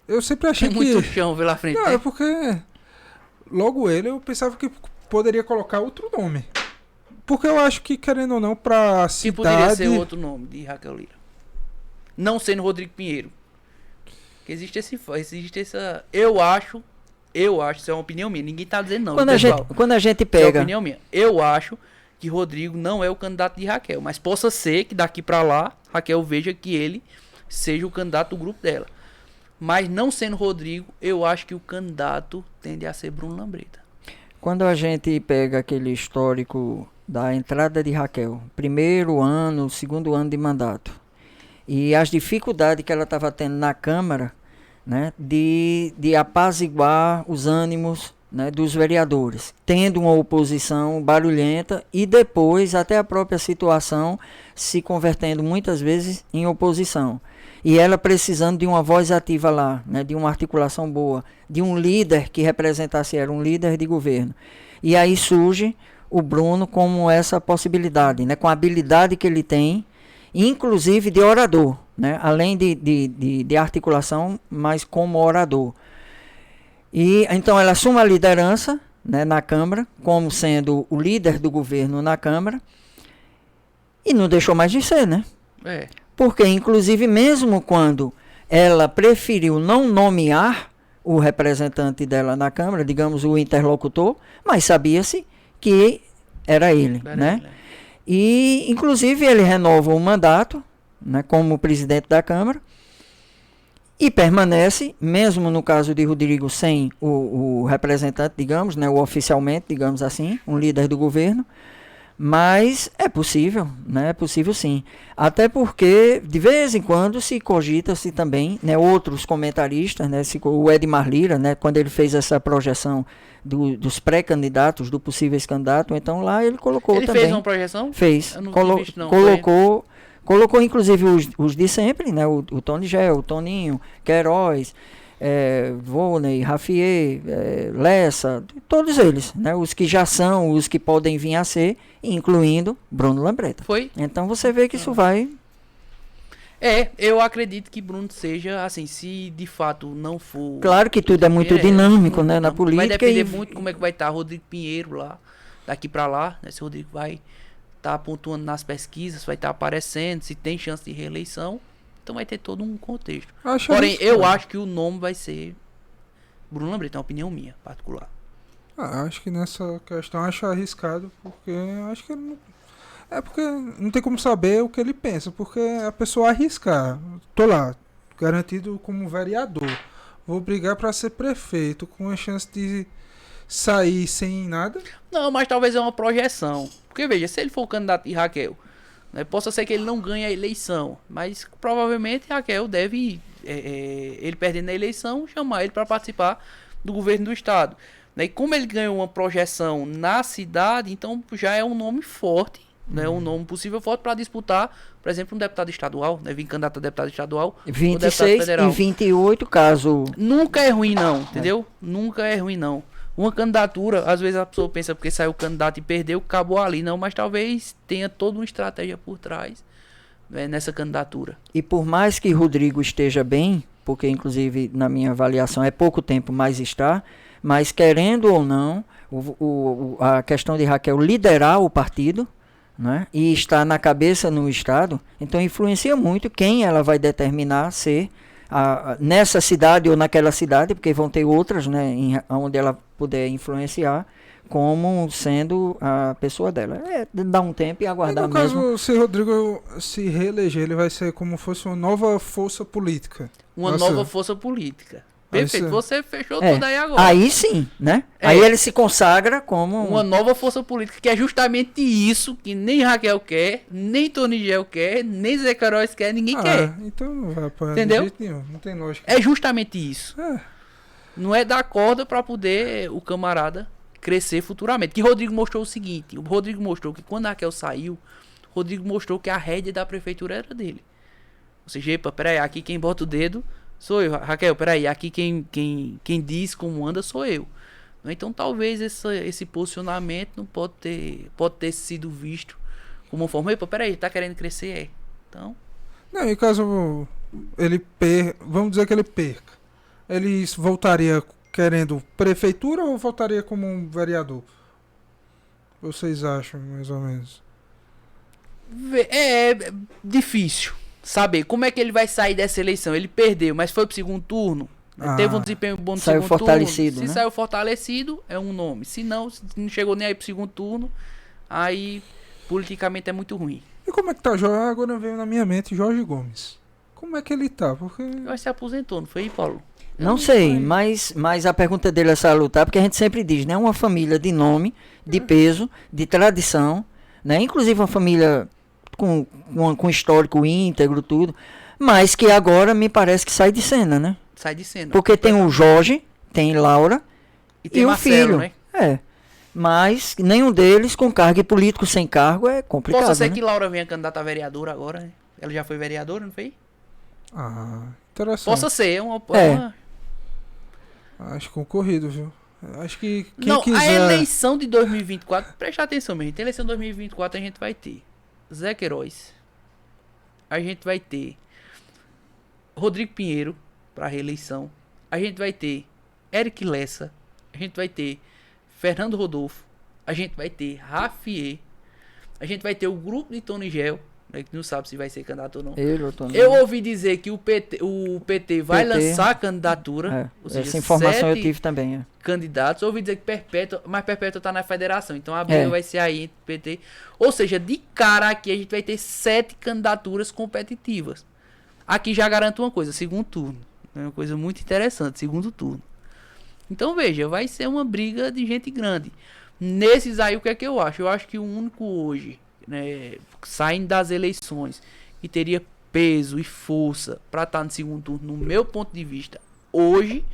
S1: eu sempre achei
S3: Tem
S1: que...
S3: muito chão pela frente.
S1: Não,
S3: né?
S1: é porque logo eu pensava que poderia colocar outro nome. Porque eu acho que, querendo ou não, pra
S3: Que
S1: cidade...
S3: poderia ser outro nome de Raquel Lira. Não sendo Rodrigo Pinheiro. Que existe essa... Eu acho, isso é uma opinião minha. Ninguém tá dizendo não.
S2: Quando a gente
S3: Isso é
S2: pega...
S3: uma opinião minha. Eu acho que Rodrigo não é o candidato de Raquel. Mas possa ser que daqui pra lá, Raquel veja que ele seja o candidato do grupo dela. Mas não sendo Rodrigo, eu acho que o candidato tende a ser Bruno Lambreta.
S2: Quando a gente pega aquele histórico da entrada de Raquel, primeiro ano, segundo ano de mandato, e as dificuldades que ela estava tendo na Câmara, né, de apaziguar os ânimos, né, dos vereadores, tendo uma oposição barulhenta e depois até a própria situação se convertendo muitas vezes em oposição. E ela precisando de uma voz ativa lá, né, de uma articulação boa, de um líder que representasse ela, um líder de governo. E aí surge o Bruno como essa possibilidade, né, com a habilidade que ele tem, inclusive de orador, né, além de articulação, mas como orador. E então ela assume a liderança, né, na Câmara, como sendo o líder do governo na Câmara, e não deixou mais de ser, né? Porque, inclusive, mesmo quando ela preferiu não nomear o representante dela na Câmara, digamos, o interlocutor, mas sabia-se que era ele, né? E, inclusive, ele renova o mandato, né, como presidente da Câmara e permanece, mesmo no caso de Rodrigo, sem o representante, digamos, né, o oficialmente, digamos assim, um líder do governo. Mas é possível, né? É possível sim. Até porque, de vez em quando, se cogita-se também, né, outros comentaristas, né, o Edmar Lira, né, quando ele fez essa projeção dos pré-candidatos, do possíveis candidato, então lá ele colocou também. Ele fez
S3: uma projeção?
S2: Fez. Colocou inclusive os de sempre, né, o Tony Gel, o Toninho, Queiroz, Volney, Rafier, Lessa, todos eles, né, os que já são, os que podem vir a ser, incluindo Bruno Lambreta.
S3: Foi.
S2: Então você vê que isso vai...
S3: Eu acredito que Bruno seja, assim, se de fato não for...
S2: Claro que tudo é muito dinâmico, né, na política.
S3: Vai depender muito como é que vai estar Rodrigo Pinheiro lá, daqui pra lá, né, se o Rodrigo vai estar pontuando nas pesquisas, vai estar aparecendo, se tem chance de reeleição. Então vai ter todo um contexto. Porém, eu acho que o nome vai ser Bruno Lambreta, é uma opinião minha, particular.
S1: Acho que nessa questão acho arriscado, porque acho que ele não... É porque não tem como saber o que ele pensa, porque a pessoa arriscar. Tô lá, garantido como vereador. Vou brigar para ser prefeito, com a chance de sair sem nada.
S3: Não, mas talvez é uma projeção. Porque veja, se ele for o candidato de Raquel, né, possa ser que ele não ganhe a eleição, mas provavelmente Raquel deve, ele perdendo a eleição, chamar ele para participar do governo do estado. Né, e como ele ganhou uma projeção na cidade, então já é um nome forte, né, um nome possível forte para disputar, por exemplo, um deputado estadual, né, vir candidato a deputado estadual,
S2: 26 federal. E 28, caso...
S3: Nunca é ruim não, entendeu? Nunca é ruim não. Uma candidatura, às vezes a pessoa pensa porque saiu candidato e perdeu, acabou ali, não, mas talvez tenha toda uma estratégia por trás nessa candidatura.
S2: E por mais que Rodrigo esteja bem, porque inclusive na minha avaliação é pouco tempo, mas está, mas querendo ou não, a questão de Raquel liderar o partido, né, e estar na cabeça no Estado, então influencia muito quem ela vai determinar ser nessa cidade ou naquela cidade, porque vão ter outras, né, onde ela puder influenciar, como sendo a pessoa dela. Dar um tempo e aguardar
S1: no
S2: mesmo.
S1: caso, se Rodrigo se reeleger, ele vai ser como fosse uma nova força política.
S3: Uma nova força política. Perfeito, você fechou tudo aí agora.
S2: Aí sim, né? Aí ele se consagra como...
S3: Uma nova força política, que é justamente isso que nem Raquel quer, nem Tony Gel quer, nem Zé Queiroz quer, ninguém quer.
S1: Então não vai apoiar.
S3: Entendeu?
S1: De jeito nenhum, não tem lógica.
S3: É justamente isso. Não é dar corda para poder o camarada crescer futuramente. Que Rodrigo mostrou o seguinte, o Rodrigo mostrou que quando a Raquel saiu, Rodrigo mostrou que a rédea da prefeitura era dele. Ou seja, epa, peraí, aqui quem bota o dedo sou eu, Raquel, peraí, aqui quem diz como anda sou eu. Então talvez esse posicionamento não pode ter sido visto como uma forma, epa, peraí, tá querendo crescer? Então...
S1: Não, e caso ele vamos dizer que ele perca, ele voltaria querendo prefeitura ou voltaria como um vereador? Vocês acham, mais ou menos?
S3: É difícil saber como é que ele vai sair dessa eleição. Ele perdeu, mas foi pro segundo turno. Teve um desempenho bom no segundo
S2: fortalecido,
S3: turno. Se
S2: né?
S3: saiu fortalecido, é um nome. Se não chegou nem aí pro segundo turno, aí politicamente é muito ruim.
S1: E como é que tá? Agora veio na minha mente Jorge Gomes. Como é que ele tá? Porque...
S3: Eu acho que se aposentou, não foi, Paulo?
S2: Não sei, mas a pergunta dele é salutar, porque a gente sempre diz, né? Uma família de nome, de peso, de tradição, né? Inclusive uma família com histórico íntegro, tudo, mas que agora me parece que sai de cena, né?
S3: Sai de cena.
S2: Porque tem o Jorge, tem Laura
S3: e tem
S2: o
S3: Marcelo,
S2: filho.
S3: Né?
S2: Mas nenhum deles com cargo e político sem cargo é complicado.
S3: Possa ser
S2: né?
S3: que Laura venha candidata a vereadora agora, né? Ela já foi vereadora, não foi?
S1: Interessante.
S3: Possa ser, uma...
S1: Acho concorrido, viu? Acho que quem
S3: não,
S1: quiser...
S3: a eleição de 2024, preste atenção mesmo, a eleição de 2024 a gente vai ter Zé Queiroz, a gente vai ter Rodrigo Pinheiro para reeleição, a gente vai ter Eric Lessa, a gente vai ter Fernando Rodolfo, a gente vai ter Rafier, a gente vai ter o grupo de Tony Gel, né, que não sabe se vai ser candidato ou não. Eu ouvi dizer que o PT vai lançar a candidatura. Ou seja,
S2: essa informação eu tive também.
S3: Candidatos. Eu ouvi dizer que Perpétua, mas Perpétua tá na federação, então a briga vai ser aí entre o PT. Ou seja, de cara aqui a gente vai ter 7 candidaturas competitivas. Aqui já garanto uma coisa, segundo turno. É uma coisa muito interessante, segundo turno. Então veja, vai ser uma briga de gente grande. Nesses aí, o que é que eu acho? Eu acho que o único hoje, né, saindo das eleições, que teria peso e força para estar no segundo turno, no meu ponto de vista, hoje,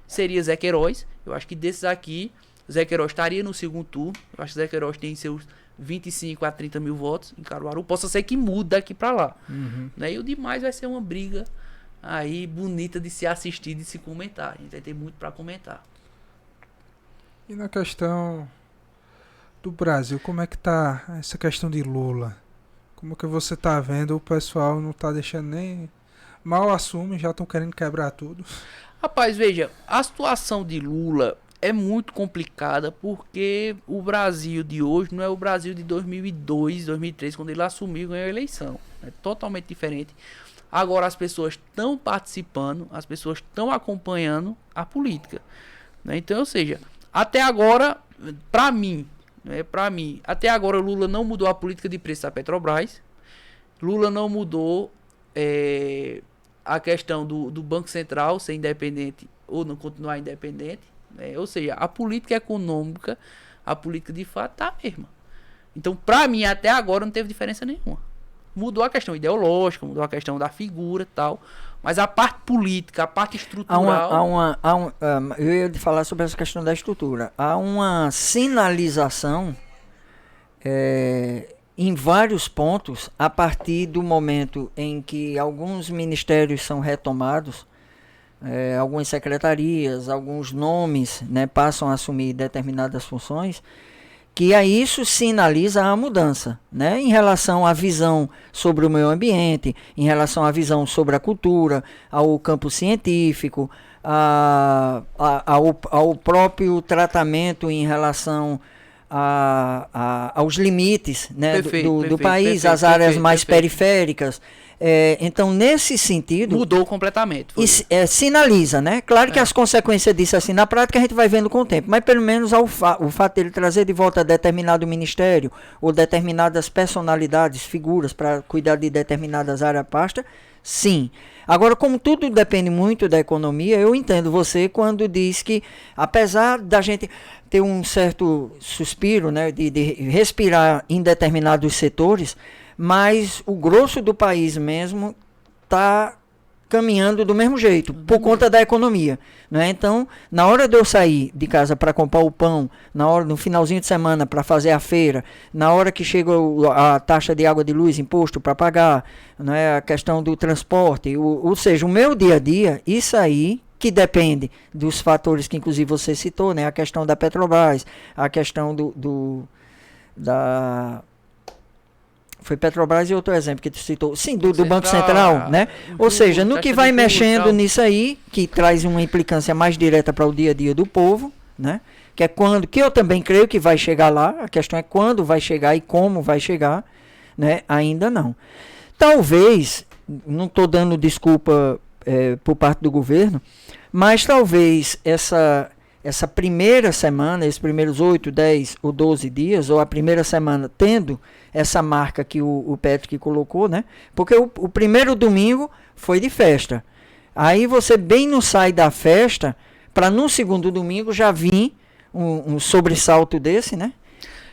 S3: seria Zé Queiroz. Eu acho que desses aqui, Zé Queiroz estaria no segundo turno. Eu acho que Zé Queiroz tem seus 25 a 30 mil votos em Caruaru. Possa ser que mude daqui para lá. Né? E o demais vai ser uma briga aí bonita de se assistir, de se comentar. A gente vai ter muito para comentar.
S1: E na questão do Brasil, como é que tá essa questão de Lula? Como que você tá vendo? O pessoal não tá deixando nem... Mal assume, já estão querendo quebrar tudo.
S3: Rapaz, veja, a situação de Lula é muito complicada porque o Brasil de hoje não é o Brasil de 2002, 2003, quando ele assumiu e ganhou a eleição. É totalmente diferente. Agora as pessoas estão participando, as pessoas estão acompanhando a política. Né? Então, ou seja, até agora, para mim, até agora o Lula não mudou a política de preço da Petrobras. Lula não mudou a questão do Banco Central ser independente ou não continuar independente. Ou seja, a política econômica, a política de fato tá a mesma. Então, para mim, até agora não teve diferença nenhuma. Mudou a questão ideológica, mudou a questão da figura e tal. Mas a parte política, a parte estrutural...
S2: eu ia falar sobre essa questão da estrutura. Há uma sinalização em vários pontos, a partir do momento em que alguns ministérios são retomados, algumas secretarias, alguns nomes, né, passam a assumir determinadas funções, Que aí isso sinaliza a mudança, né? Em relação à visão sobre o meio ambiente, em relação à visão sobre a cultura, ao campo científico, ao próprio tratamento em relação aos limites, né, do país, as áreas mais periféricas. Então, nesse sentido...
S3: Mudou completamente.
S2: Sinaliza, né? Claro que as consequências disso assim, na prática a gente vai vendo com o tempo, mas pelo menos o fato dele trazer de volta determinado ministério ou determinadas personalidades, figuras para cuidar de determinadas áreas pasta, sim. Agora, como tudo depende muito da economia, eu entendo você quando diz que, apesar da gente ter um certo suspiro, né, de respirar em determinados setores, mas o grosso do país mesmo está caminhando do mesmo jeito, por conta da economia, né? Então, na hora de eu sair de casa para comprar o pão, no finalzinho de semana para fazer a feira, na hora que chega a taxa de água, de luz, imposto para pagar, né, a questão do transporte, ou seja, o meu dia a dia, isso aí que depende dos fatores que inclusive você citou, né, a questão da Petrobras, a questão foi Petrobras e outro exemplo que tu citou. Sim, do Banco Central, né? Ou seja, no que vai mexendo nisso aí, que traz uma implicância mais direta para o dia a dia do povo, né? Que é quando, que eu também creio que vai chegar lá, a questão é quando vai chegar e como vai chegar, né? Ainda não. Talvez, não estou dando desculpa por parte do governo, mas talvez essa primeira semana, esses primeiros 8, 10 ou 12 dias, ou a primeira semana tendo essa marca que o Patrick colocou, né? Porque o primeiro domingo foi de festa. Aí você bem não sai da festa para no segundo domingo já vir um sobressalto desse, né?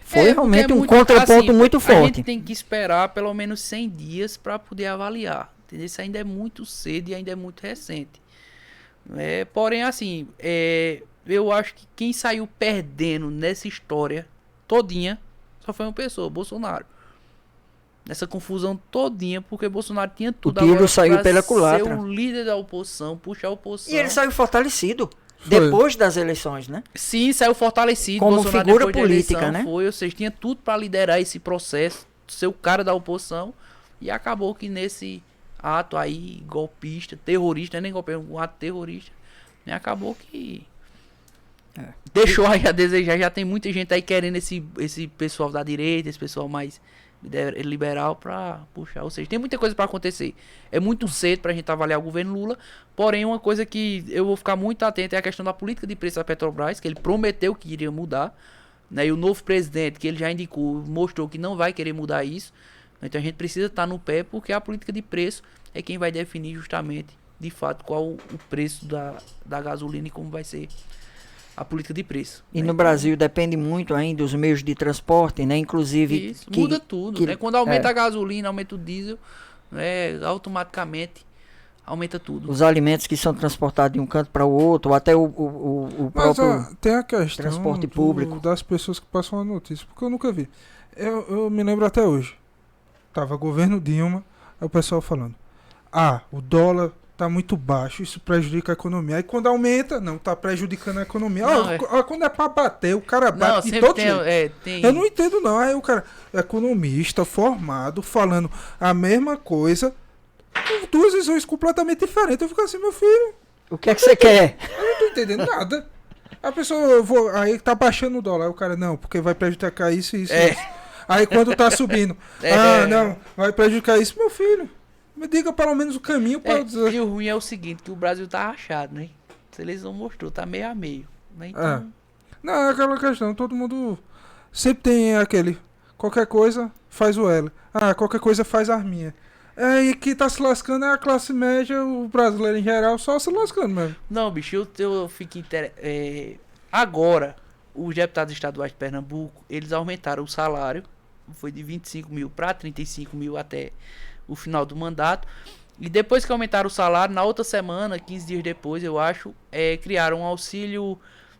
S2: Foi realmente um contraponto muito forte. A
S3: gente tem que esperar pelo menos 100 dias para poder avaliar. Entendeu? Isso ainda é muito cedo e ainda é muito recente. Porém, assim, eu acho que quem saiu perdendo nessa história todinha só foi uma pessoa, Bolsonaro. Nessa confusão todinha, porque Bolsonaro tinha tudo
S2: agora saiu pela culatra.
S3: Ser um líder da oposição, puxar a oposição.
S2: E ele saiu fortalecido depois das eleições, né?
S3: Sim, saiu fortalecido.
S2: Como
S3: Bolsonaro,
S2: figura política,
S3: eleição,
S2: né?
S3: Ou seja, tinha tudo para liderar esse processo, ser o cara da oposição. E acabou que nesse ato aí, golpista, terrorista, nem golpista, um ato terrorista, né? Acabou que... deixou aí a desejar. Já tem muita gente aí querendo esse pessoal da direita, esse pessoal mais liberal pra puxar. Ou seja, tem muita coisa pra acontecer. É muito cedo pra gente avaliar o governo Lula. Porém, uma coisa que eu vou ficar muito atento é a questão da política de preço da Petrobras, que ele prometeu que iria mudar, né? E o novo presidente, que ele já indicou, mostrou que não vai querer mudar isso. Então a gente precisa estar no pé, porque a política de preço é quem vai definir justamente, de fato, qual o preço da gasolina e como vai ser a política de preço.
S2: E no Brasil depende muito ainda dos meios de transporte, né? Inclusive...
S3: Isso, muda tudo, né? Quando aumenta a gasolina, aumenta o diesel, né? Automaticamente aumenta tudo.
S2: Os alimentos que são transportados de um canto para o outro, ou até o próprio
S1: tem a questão
S2: transporte público.
S1: Das pessoas que passam a notícia, porque eu nunca vi. Eu me lembro até hoje. Tava governo Dilma, aí o pessoal falando, o dólar tá muito baixo, isso prejudica a economia. Aí quando aumenta, não, tá prejudicando a economia. Quando é pra bater, o cara bate de todo jeito. Eu não entendo não. Aí o cara, economista formado, falando a mesma coisa, com duas visões completamente diferentes. Eu fico assim, meu filho...
S2: O que é que você quer?
S1: Eu não tô entendendo nada. A pessoa, aí tá baixando o dólar. Aí o cara, não, porque vai prejudicar isso e isso. Aí quando tá subindo, não, vai prejudicar isso, meu filho. Me diga pelo menos o caminho para dizer.
S3: E o ruim é o seguinte, que o Brasil tá rachado, né? A eleição mostrou, tá meio a meio. Né? Então...
S1: Não, é aquela questão, todo mundo sempre tem aquele, qualquer coisa faz o L. Qualquer coisa faz as minhas. E que tá se lascando é a classe média, o brasileiro em geral, só se lascando mesmo.
S3: Não, bicho, eu fico agora, os deputados estaduais de Pernambuco, eles aumentaram o salário, foi de 25 mil para 35 mil até o final do mandato. E depois que aumentaram o salário, na outra semana, 15 dias depois, eu acho, criaram um auxílio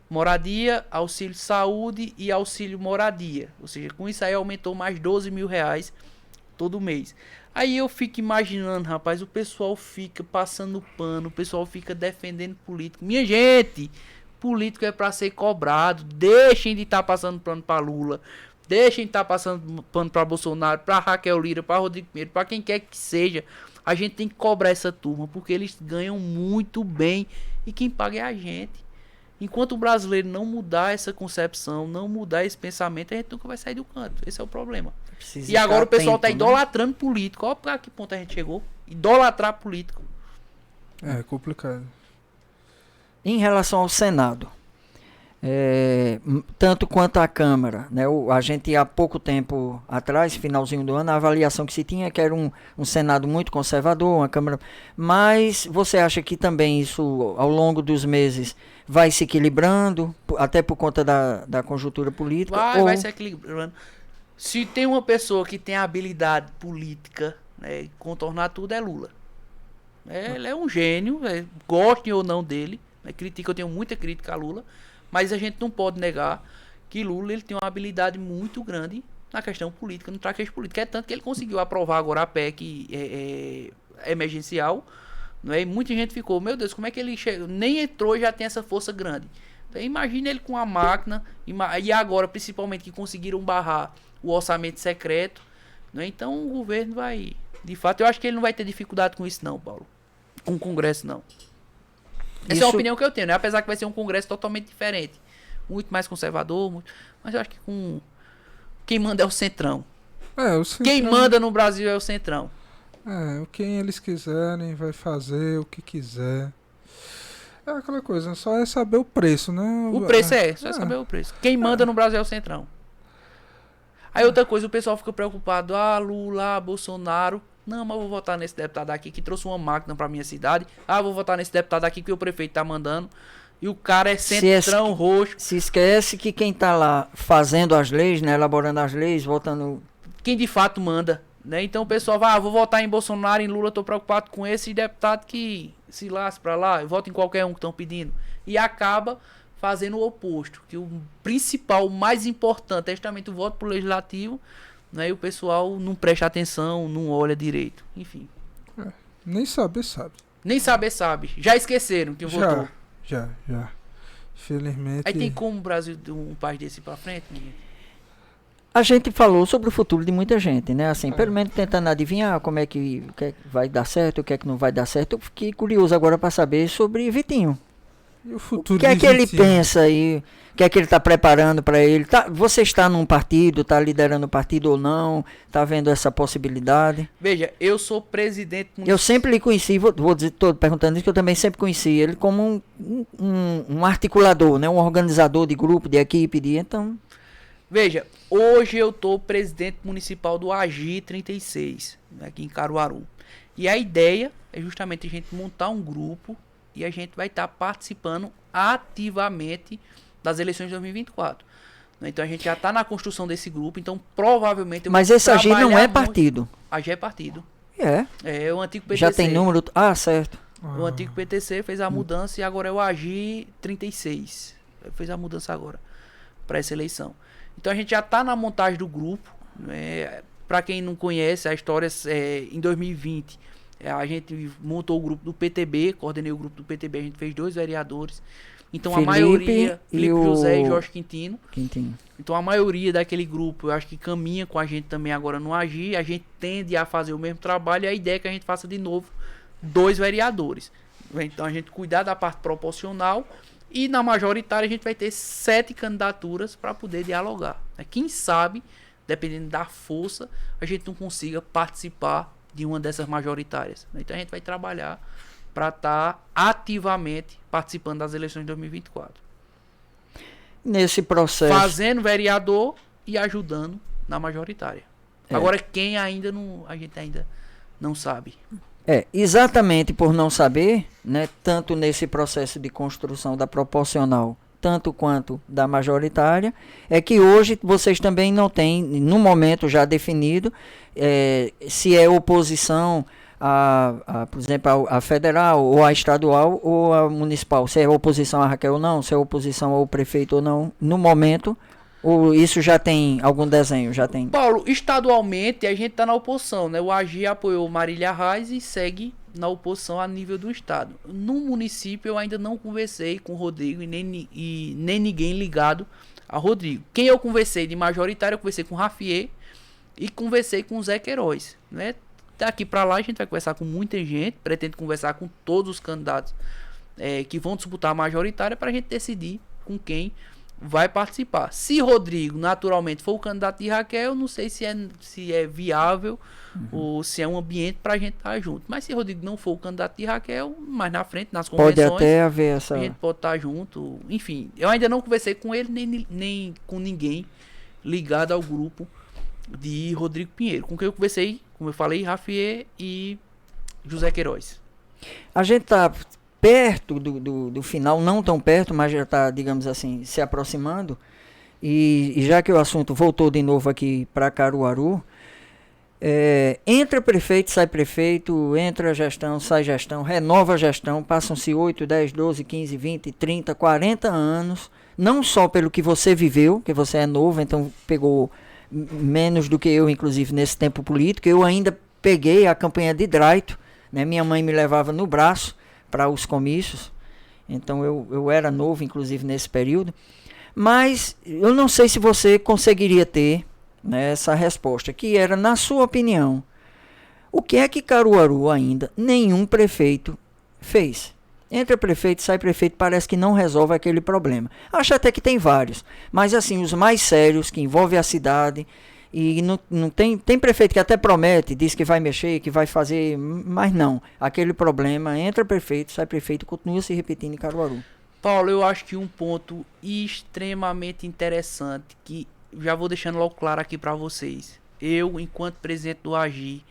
S3: moradia, auxílio saúde e auxílio moradia. Ou seja, com isso aí aumentou mais 12 mil reais todo mês. Aí eu fico imaginando, rapaz, o pessoal fica passando pano, o pessoal fica defendendo político. Minha gente, Político é para ser cobrado. Deixem de estar passando pano para Lula. Deixem de estar passando pano para Bolsonaro, para Raquel Lira, para Rodrigo Pinheiro, para quem quer que seja. A gente tem que cobrar essa turma, porque eles ganham muito bem e quem paga é a gente. Enquanto o brasileiro não mudar essa concepção, não mudar esse pensamento, a gente nunca vai sair do canto. Esse é o problema.
S2: Precisa
S3: E agora o
S2: ficar
S3: pessoal
S2: atento,
S3: tá idolatrando político. Olha pra que ponto a gente chegou. Idolatrar político.
S1: É complicado.
S2: Em relação ao Senado, tanto quanto à Câmara, né, a gente há pouco tempo atrás, finalzinho do ano, a avaliação que se tinha é que era um Senado muito conservador, uma Câmara, mas você acha que também isso, ao longo dos meses, vai se equilibrando, até por conta da conjuntura política?
S3: Vai se equilibrando. Se tem uma pessoa que tem habilidade política, né, contornar tudo, é Lula. Ele é um gênio, gostem ou não dele. Eu tenho muita crítica a Lula, mas a gente não pode negar que Lula ele tem uma habilidade muito grande na questão política, no traquejo político. É tanto que ele conseguiu aprovar agora a PEC emergencial, não é? E muita gente ficou, meu Deus, como é que ele chegou? Nem entrou e já tem essa força grande. Então, imagina ele com a máquina, e agora principalmente que conseguiram barrar o orçamento secreto, não é? Então o governo vai, de fato, eu acho que ele não vai ter dificuldade com isso não, Paulo, com o Congresso não. Essa é a opinião que eu tenho, né? Apesar que vai ser um Congresso totalmente diferente, muito mais conservador, mas eu acho que quem manda é o Centrão.
S1: O Centrão.
S3: Quem manda no Brasil é o Centrão.
S1: Quem eles quiserem vai fazer o que quiser. É aquela coisa, só é saber o preço, né?
S3: O preço só é saber o preço. Quem manda no Brasil é o Centrão. Aí outra coisa, o pessoal fica preocupado, Lula, Bolsonaro. Não, mas eu vou votar nesse deputado aqui que trouxe uma máquina pra minha cidade. Vou votar nesse deputado aqui que o prefeito tá mandando. E o cara é centrão roxo.
S2: Se esquece que quem tá lá fazendo as leis, né, elaborando as leis, votando...
S3: Quem de fato manda, né? Então o pessoal vai, vou votar em Bolsonaro, em Lula, tô preocupado com esse deputado que se lasque pra lá, eu voto em qualquer um que estão pedindo. E acaba fazendo o oposto, que o principal, o mais importante é justamente o voto pro legislativo, né? E o pessoal não presta atenção, não olha direito, enfim.
S1: Nem saber sabe.
S3: Nem saber sabe. Já esqueceram que votou.
S1: Já. Infelizmente.
S3: Aí tem como o Brasil, um país desse ir pra frente, ninguém?
S2: A gente falou sobre o futuro de muita gente, né? Assim, pelo menos tentando adivinhar como é que, o que é que vai dar certo, o que é que não vai dar certo. Eu fiquei curioso agora para saber sobre Vitinho.
S1: E o futuro
S2: O que é que ele
S1: Vitinho?
S2: pensa aí? O que é que ele está preparando para ele? Você está num partido, está liderando o partido ou não? Está vendo essa possibilidade?
S3: Veja, eu sou presidente
S2: Eu sempre lhe conheci, vou dizer, estou perguntando isso, que eu também sempre conheci ele como um articulador, né? Um organizador de grupo, de equipe, então...
S3: Veja, hoje eu tô presidente municipal do AGI 36, aqui em Caruaru. E a ideia é justamente a gente montar um grupo e a gente vai estar participando ativamente das eleições de 2024. Então a gente já está na construção desse grupo, então provavelmente...
S2: Mas esse AGI não é partido.
S3: AGI é partido.
S2: É
S3: o antigo PTC.
S2: Já tem número... certo.
S3: O antigo PTC fez a mudança e agora é o AGI 36. Fez a mudança agora, para essa eleição. Então a gente já está na montagem do grupo. Para quem não conhece a história, em 2020 a gente montou o grupo do PTB, coordenei o grupo do PTB, a gente fez 2 vereadores. Então a maioria, Felipe José e Jorge Quintino. Então a maioria daquele grupo, eu acho que caminha com a gente também agora no AGI. A gente tende a fazer o mesmo trabalho e a ideia é que a gente faça de novo 2 vereadores. Então a gente cuidar da parte proporcional. E na majoritária a gente vai ter 7 candidaturas para poder dialogar. Quem sabe, dependendo da força, a gente não consiga participar de uma dessas majoritárias. Então a gente vai trabalhar para estar ativamente participando das eleições de 2024.
S2: Nesse processo...
S3: Fazendo vereador e ajudando na majoritária. Agora quem ainda não... A gente ainda não sabe.
S2: Exatamente por não saber, né, tanto nesse processo de construção da proporcional, tanto quanto da majoritária, é que hoje vocês também não têm, no momento já definido, se é oposição por exemplo, a federal, ou a estadual, ou a municipal, se é oposição a Raquel ou não, se é oposição ao prefeito ou não, no momento... Ou isso já tem algum desenho? Já tem?
S3: Paulo, estadualmente a gente tá na oposição, né? O AGI apoiou Marília Reis e segue na oposição a nível do estado. No município eu ainda não conversei com o Rodrigo e nem ninguém ligado a Rodrigo. Quem eu conversei de majoritário, eu conversei com o Rafier e conversei com o Zé Queiroz, né? Daqui para lá a gente vai conversar com muita gente, pretendo conversar com todos os candidatos que vão disputar a majoritária para a gente decidir com quem vai participar. Se Rodrigo naturalmente for o candidato de Raquel, não sei se é viável ou se é um ambiente para a gente estar junto. Mas se Rodrigo não for o candidato de Raquel, mais na frente, nas convenções,
S2: pode até haver essa...
S3: a gente pode estar junto. Enfim, eu ainda não conversei com ele nem com ninguém ligado ao grupo de Rodrigo Pinheiro. Com quem eu conversei, como eu falei, Rafier e José Queiroz.
S2: A gente está perto do final, não tão perto, mas já está, digamos assim, se aproximando. E já que o assunto voltou de novo aqui para Caruaru, entra prefeito, sai prefeito, entra gestão, sai gestão, renova a gestão, passam-se 8, 10, 12, 15, 20, 30, 40 anos, não só pelo que você viveu, que você é novo, então pegou menos do que eu, inclusive, nesse tempo político. Eu ainda peguei a campanha de Draito, né? Minha mãe me levava no braço para os comícios, então eu era novo, inclusive, nesse período. Mas eu não sei se você conseguiria ter, né, essa resposta, que era, na sua opinião, o que é que Caruaru ainda nenhum prefeito fez? Entra prefeito, sai prefeito, parece que não resolve aquele problema. Acho até que tem vários, mas assim, os mais sérios, que envolvem a cidade, e não tem prefeito que até promete, diz que vai mexer, que vai fazer, mas não. Aquele problema, entra prefeito, sai prefeito, continua se repetindo em Caruaru.
S3: Paulo, eu acho que um ponto extremamente interessante, que já vou deixando logo claro aqui para vocês. Eu, enquanto presidente do AGI,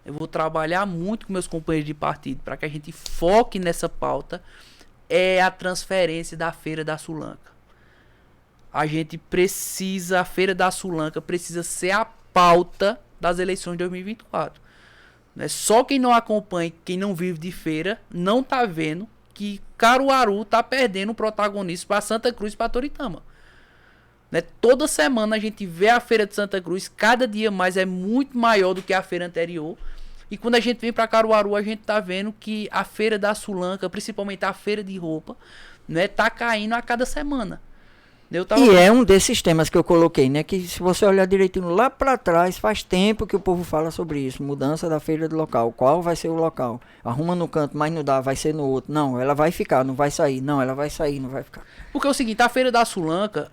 S3: eu vou trabalhar muito com meus companheiros de partido para que a gente foque nessa pauta, é a transferência da Feira da Sulanca. A gente precisa, a Feira da Sulanca precisa ser a pauta das eleições de 2024. Né? Só quem não acompanha, quem não vive de feira, não tá vendo que Caruaru tá perdendo o protagonismo para Santa Cruz e para Toritama. Né? Toda semana a gente vê a Feira de Santa Cruz, cada dia mais é muito maior do que a feira anterior. E quando a gente vem para Caruaru, a gente tá vendo que a Feira da Sulanca, principalmente a feira de roupa, né, tá caindo a cada semana.
S2: E é um desses temas que eu coloquei, né? Que se você olhar direitinho lá para trás, faz tempo que o povo fala sobre isso. Mudança da feira de local. Qual vai ser o local? Arruma no canto, mas não dá, vai ser no outro. Não, ela vai ficar, não vai sair. Não, ela vai sair, não vai ficar.
S3: Porque é o seguinte, a Feira da Sulanca,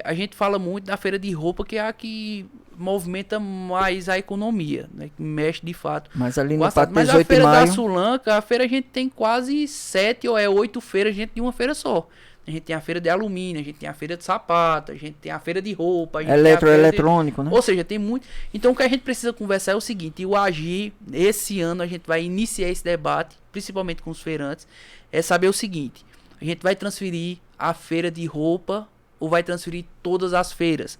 S3: a gente fala muito da feira de roupa, que é a que movimenta mais a economia, né? Que mexe de fato.
S2: Mas ali no Pátio 18 de Maio...
S3: Mas a Feira da Sulanca, a feira a gente tem quase 7 ou 8 feiras, a gente de uma feira só. A gente tem a feira de alumínio, a gente tem a feira de sapato, a gente tem a feira de roupa, a gente
S2: eletroeletrônico, né?
S3: Ou seja, tem muito. Então o que a gente precisa conversar é o seguinte, e o AGI, esse ano a gente vai iniciar esse debate, principalmente com os feirantes, é saber o seguinte, a gente vai transferir a feira de roupa ou vai transferir todas as feiras,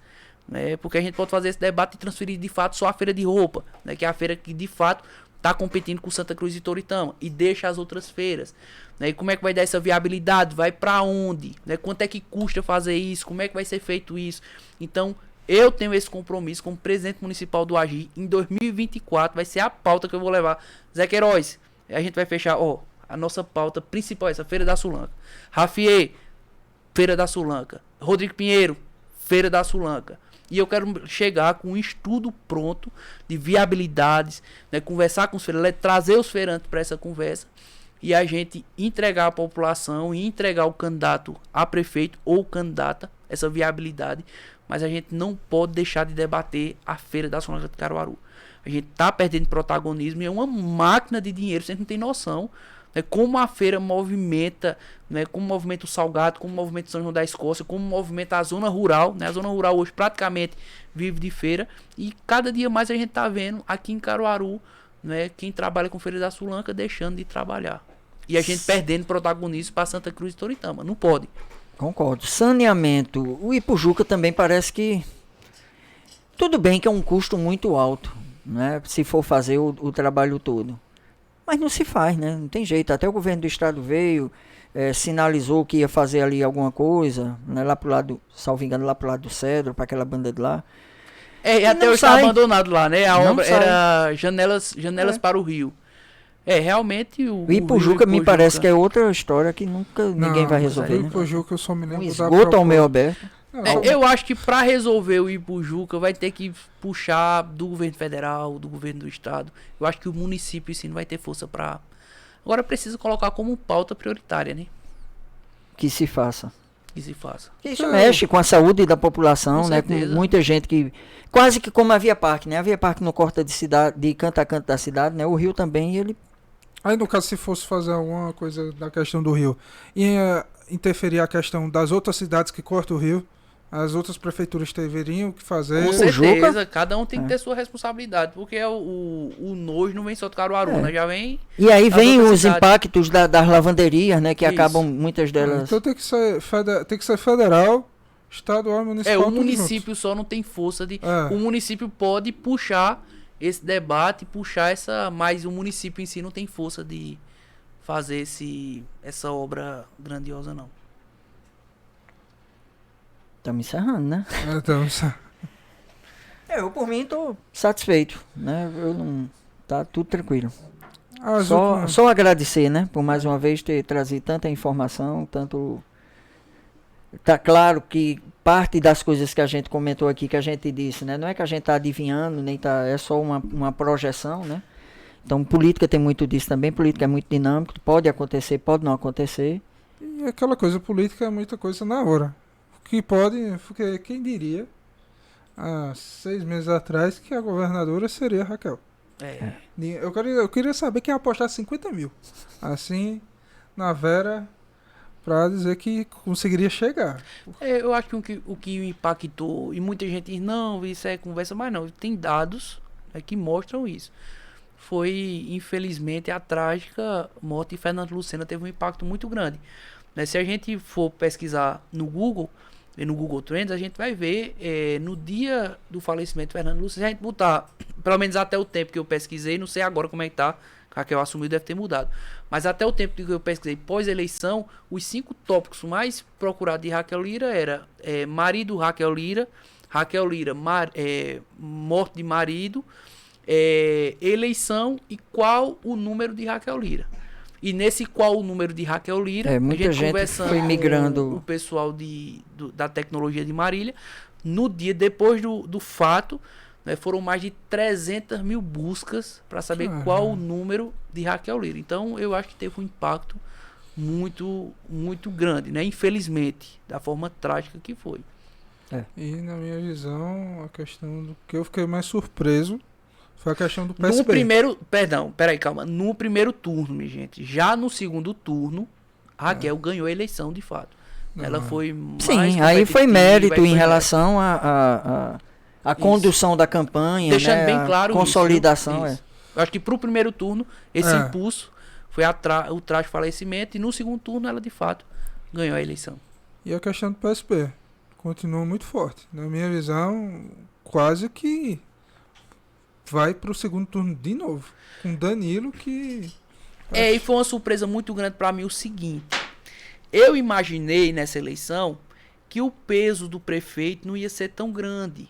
S3: né? Porque a gente pode fazer esse debate e transferir de fato só a feira de roupa, né? Que é a feira que de fato está competindo com Santa Cruz e Toritama e deixa as outras feiras, né? E como é que vai dar essa viabilidade? Vai para onde? Né? Quanto é que custa fazer isso? Como é que vai ser feito isso? Então, eu tenho esse compromisso como presidente municipal do AGI. Em 2024 vai ser a pauta que eu vou levar. Zé Queiroz, a gente vai fechar, a nossa pauta principal, essa Feira da Sulanca. Rafier, Feira da Sulanca. Rodrigo Pinheiro, Feira da Sulanca. E eu quero chegar com um estudo pronto de viabilidades, né, conversar com os feirantes, trazer os feirantes para essa conversa e a gente entregar à população e entregar ao candidato a prefeito ou candidata essa viabilidade. Mas a gente não pode deixar de debater a Feira da Sulanca de Caruaru. A gente está perdendo protagonismo e é uma máquina de dinheiro, vocês não têm noção. Como a feira movimenta, né, como movimenta o Salgado, como movimenta São João da Escócia, como movimenta a zona rural, né? A zona rural hoje praticamente vive de feira e cada dia mais a gente está vendo aqui em Caruaru, né, quem trabalha com Feira da Sulanca deixando de trabalhar. E a gente perdendo protagonismo para Santa Cruz e Toritama. Não pode.
S2: Concordo. Saneamento. O Ipujuca também parece que... Tudo bem que é um custo muito alto, né, se for fazer o trabalho todo. Mas não se faz, né? Não tem jeito. Até o governo do estado veio, sinalizou que ia fazer ali alguma coisa, né? Lá pro lado, salvo engano, lá pro lado do Cedro, para aquela banda de lá.
S3: E até hoje está abandonado lá, né? A obra era janelas para o rio. Realmente
S2: O Ipujuca me parece que é outra história que nunca ninguém vai resolver.
S1: O
S2: Né?
S1: Ipujuca eu só me lembro
S2: Esgoto ao meio aberto.
S3: Eu acho que para resolver o Ipujuca vai ter que puxar do governo federal, do governo do estado. Eu acho que o município sim não vai ter força para. Agora precisa colocar como pauta prioritária, né?
S2: Que se faça.
S3: Que se faça.
S2: Isso mexe com a saúde da população,
S3: Com
S2: né? Com
S3: certeza.
S2: muita gente que. Quase que como a Via Parque, né? A Via Parque não corta de cidade, de canto a canto da cidade, né? O Rio também, ele.
S1: Aí no caso, se fosse fazer alguma coisa da questão do rio, ia interferir a questão das outras cidades que cortam o rio, as outras prefeituras deveriam que fazer.
S3: Com
S2: Juca?
S3: certeza, cada um tem que ter sua responsabilidade, porque o nojo não vem só do Caruaru, né? Já vem.
S2: E aí
S3: das
S2: vem
S3: outras
S2: os
S3: cidades.
S2: impactos das lavanderias, né? Que
S3: Isso.
S2: acabam muitas delas.
S1: Então tem que ser federal, estadual e municipal.
S3: O
S1: tudo
S3: município só não tem força de.
S1: É.
S3: O município pode puxar esse debate, puxar essa. Mas o município em si não tem força de fazer essa obra grandiosa, não.
S2: Estamos encerrando, né?
S1: junto. Então,
S2: Eu, por mim, tô satisfeito, né? Eu não. Tá tudo tranquilo.
S1: as
S2: Só,
S1: últimas-
S2: só agradecer, né? Por mais uma vez ter trazido tanta informação, tanto. Tá claro que parte das coisas que a gente comentou aqui, que a gente disse, né? Não é que a gente tá adivinhando, nem tá. É só uma projeção, né? Então, política tem muito disso também. Política é muito dinâmico. Pode acontecer, pode não acontecer.
S1: E aquela coisa política é muita coisa na hora. O que pode, porque quem diria há 6 meses atrás que a governadora seria a Raquel. Eu queria saber quem apostar 50 mil. Assim, na Vera, pra dizer que conseguiria chegar.
S3: Eu acho que o que impactou, e muita gente diz, não, isso é conversa, mas não, tem dados, né, que mostram isso. Foi, infelizmente, a trágica morte de Fernando Lucena teve um impacto muito grande. Né, se a gente for pesquisar no Google Trends, a gente vai ver no dia do falecimento de Fernando Lucena, se a gente botar, pelo menos até o tempo que eu pesquisei, não sei agora como é que tá, Raquel assumiu, deve ter mudado. Mas até o tempo que eu pesquisei pós-eleição, os 5 tópicos mais procurados de Raquel Lira era marido Raquel Lira, morte de marido, eleição e qual o número de Raquel Lira. E nesse qual o número de Raquel Lira,
S2: Muita gente
S3: conversando
S2: foi migrando.
S3: com o pessoal da tecnologia de Marília, no dia depois do fato, né, foram mais de 300 mil buscas para saber qual o número de Raquel Lira. Então eu acho que teve um impacto muito, muito grande, né? Infelizmente, da forma trágica que foi.
S1: E na minha visão, a questão do que eu fiquei mais surpreso foi a questão do
S3: No
S1: PSB.
S3: primeiro, perdão, peraí, calma. No primeiro turno, minha gente. Já no segundo turno, Raquel ganhou a eleição de fato. Ela foi mais
S2: Sim, aí foi
S3: competitiva,
S2: mérito
S3: aí foi
S2: em relação à condução da campanha,
S3: deixando
S2: né?
S3: bem claro
S2: a consolidação.
S3: isso. Eu acho que pro primeiro turno, esse impulso foi o trágico falecimento, e no segundo turno ela de fato ganhou a eleição.
S1: E a questão do PSB continua muito forte. Na minha visão, quase que vai pro segundo turno de novo. Com Danilo que...
S3: E foi uma surpresa muito grande para mim o seguinte. Eu imaginei nessa eleição que o peso do prefeito não ia ser tão grande.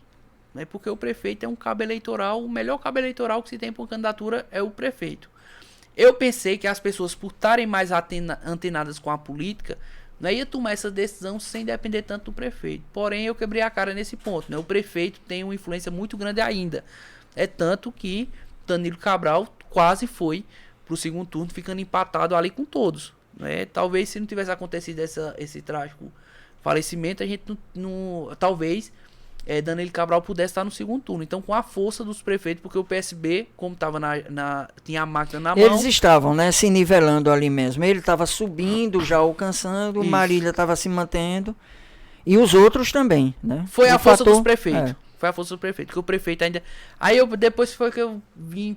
S3: Né? Porque o prefeito é um cabo eleitoral, o melhor cabo eleitoral que se tem para uma candidatura é o prefeito. Eu pensei que as pessoas, por estarem mais antenadas com a política, não ia tomar essa decisão sem depender tanto do prefeito. Porém, eu quebrei a cara nesse ponto. Né? O prefeito tem uma influência muito grande ainda. É tanto que Danilo Cabral quase foi pro segundo turno, ficando empatado ali com todos. Né? Talvez se não tivesse acontecido esse trágico falecimento, a gente talvez Danilo Cabral pudesse estar no segundo turno. Então, com a força dos prefeitos, porque o PSB, como tava tinha a máquina na mão.
S2: Eles estavam, né, se nivelando ali mesmo. Ele estava subindo, já alcançando,
S3: Isso.
S2: Marília estava se mantendo. E os outros também, né?
S3: Foi
S2: O
S3: a força
S2: fator-
S3: dos prefeitos. Foi a força do prefeito. Porque o prefeito ainda. Aí depois foi que eu vim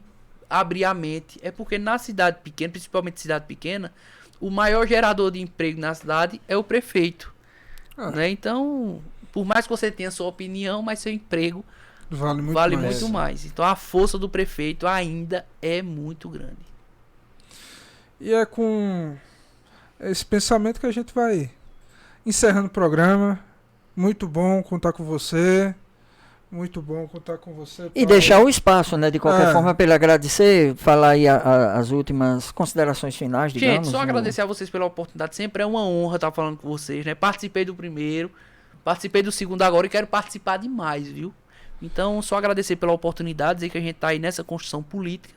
S3: abrir a mente. É porque na cidade pequena, principalmente cidade pequena, o maior gerador de emprego na cidade é o prefeito. Né? Então, por mais que você tenha sua opinião, mas seu emprego
S1: Vale muito
S3: vale
S1: mais.
S3: muito mais. Então a força do prefeito ainda é muito grande.
S1: E é com esse pensamento que a gente vai encerrando o programa. Muito bom contar com você. Muito bom contar com você.
S2: E deixar o espaço, né? De qualquer
S1: É.
S2: forma, para ele agradecer, falar aí as últimas considerações finais, digamos.
S3: Gente, só
S2: no-
S3: agradecer a vocês pela oportunidade. Sempre é uma honra estar falando com vocês, né? Participei do primeiro, participei do segundo agora e quero participar de mais, viu? Então, só agradecer pela oportunidade, dizer que a gente tá aí nessa construção política.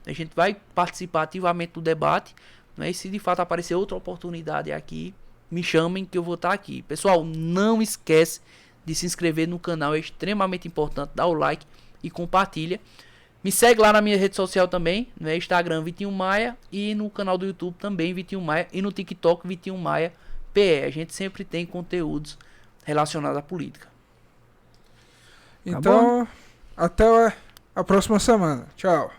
S3: A gente vai participar ativamente do debate, né? E se de fato aparecer outra oportunidade aqui, me chamem que eu vou estar aqui. Pessoal, não esquece de se inscrever no canal, é extremamente importante, dá o like e compartilha. Me segue lá na minha rede social também, no Instagram Vitinho Maia e no canal do YouTube também Vitinho Maia e no TikTok Vitinho Maia PE. A gente sempre tem conteúdos relacionados à política.
S1: Então, até a próxima semana. Tchau.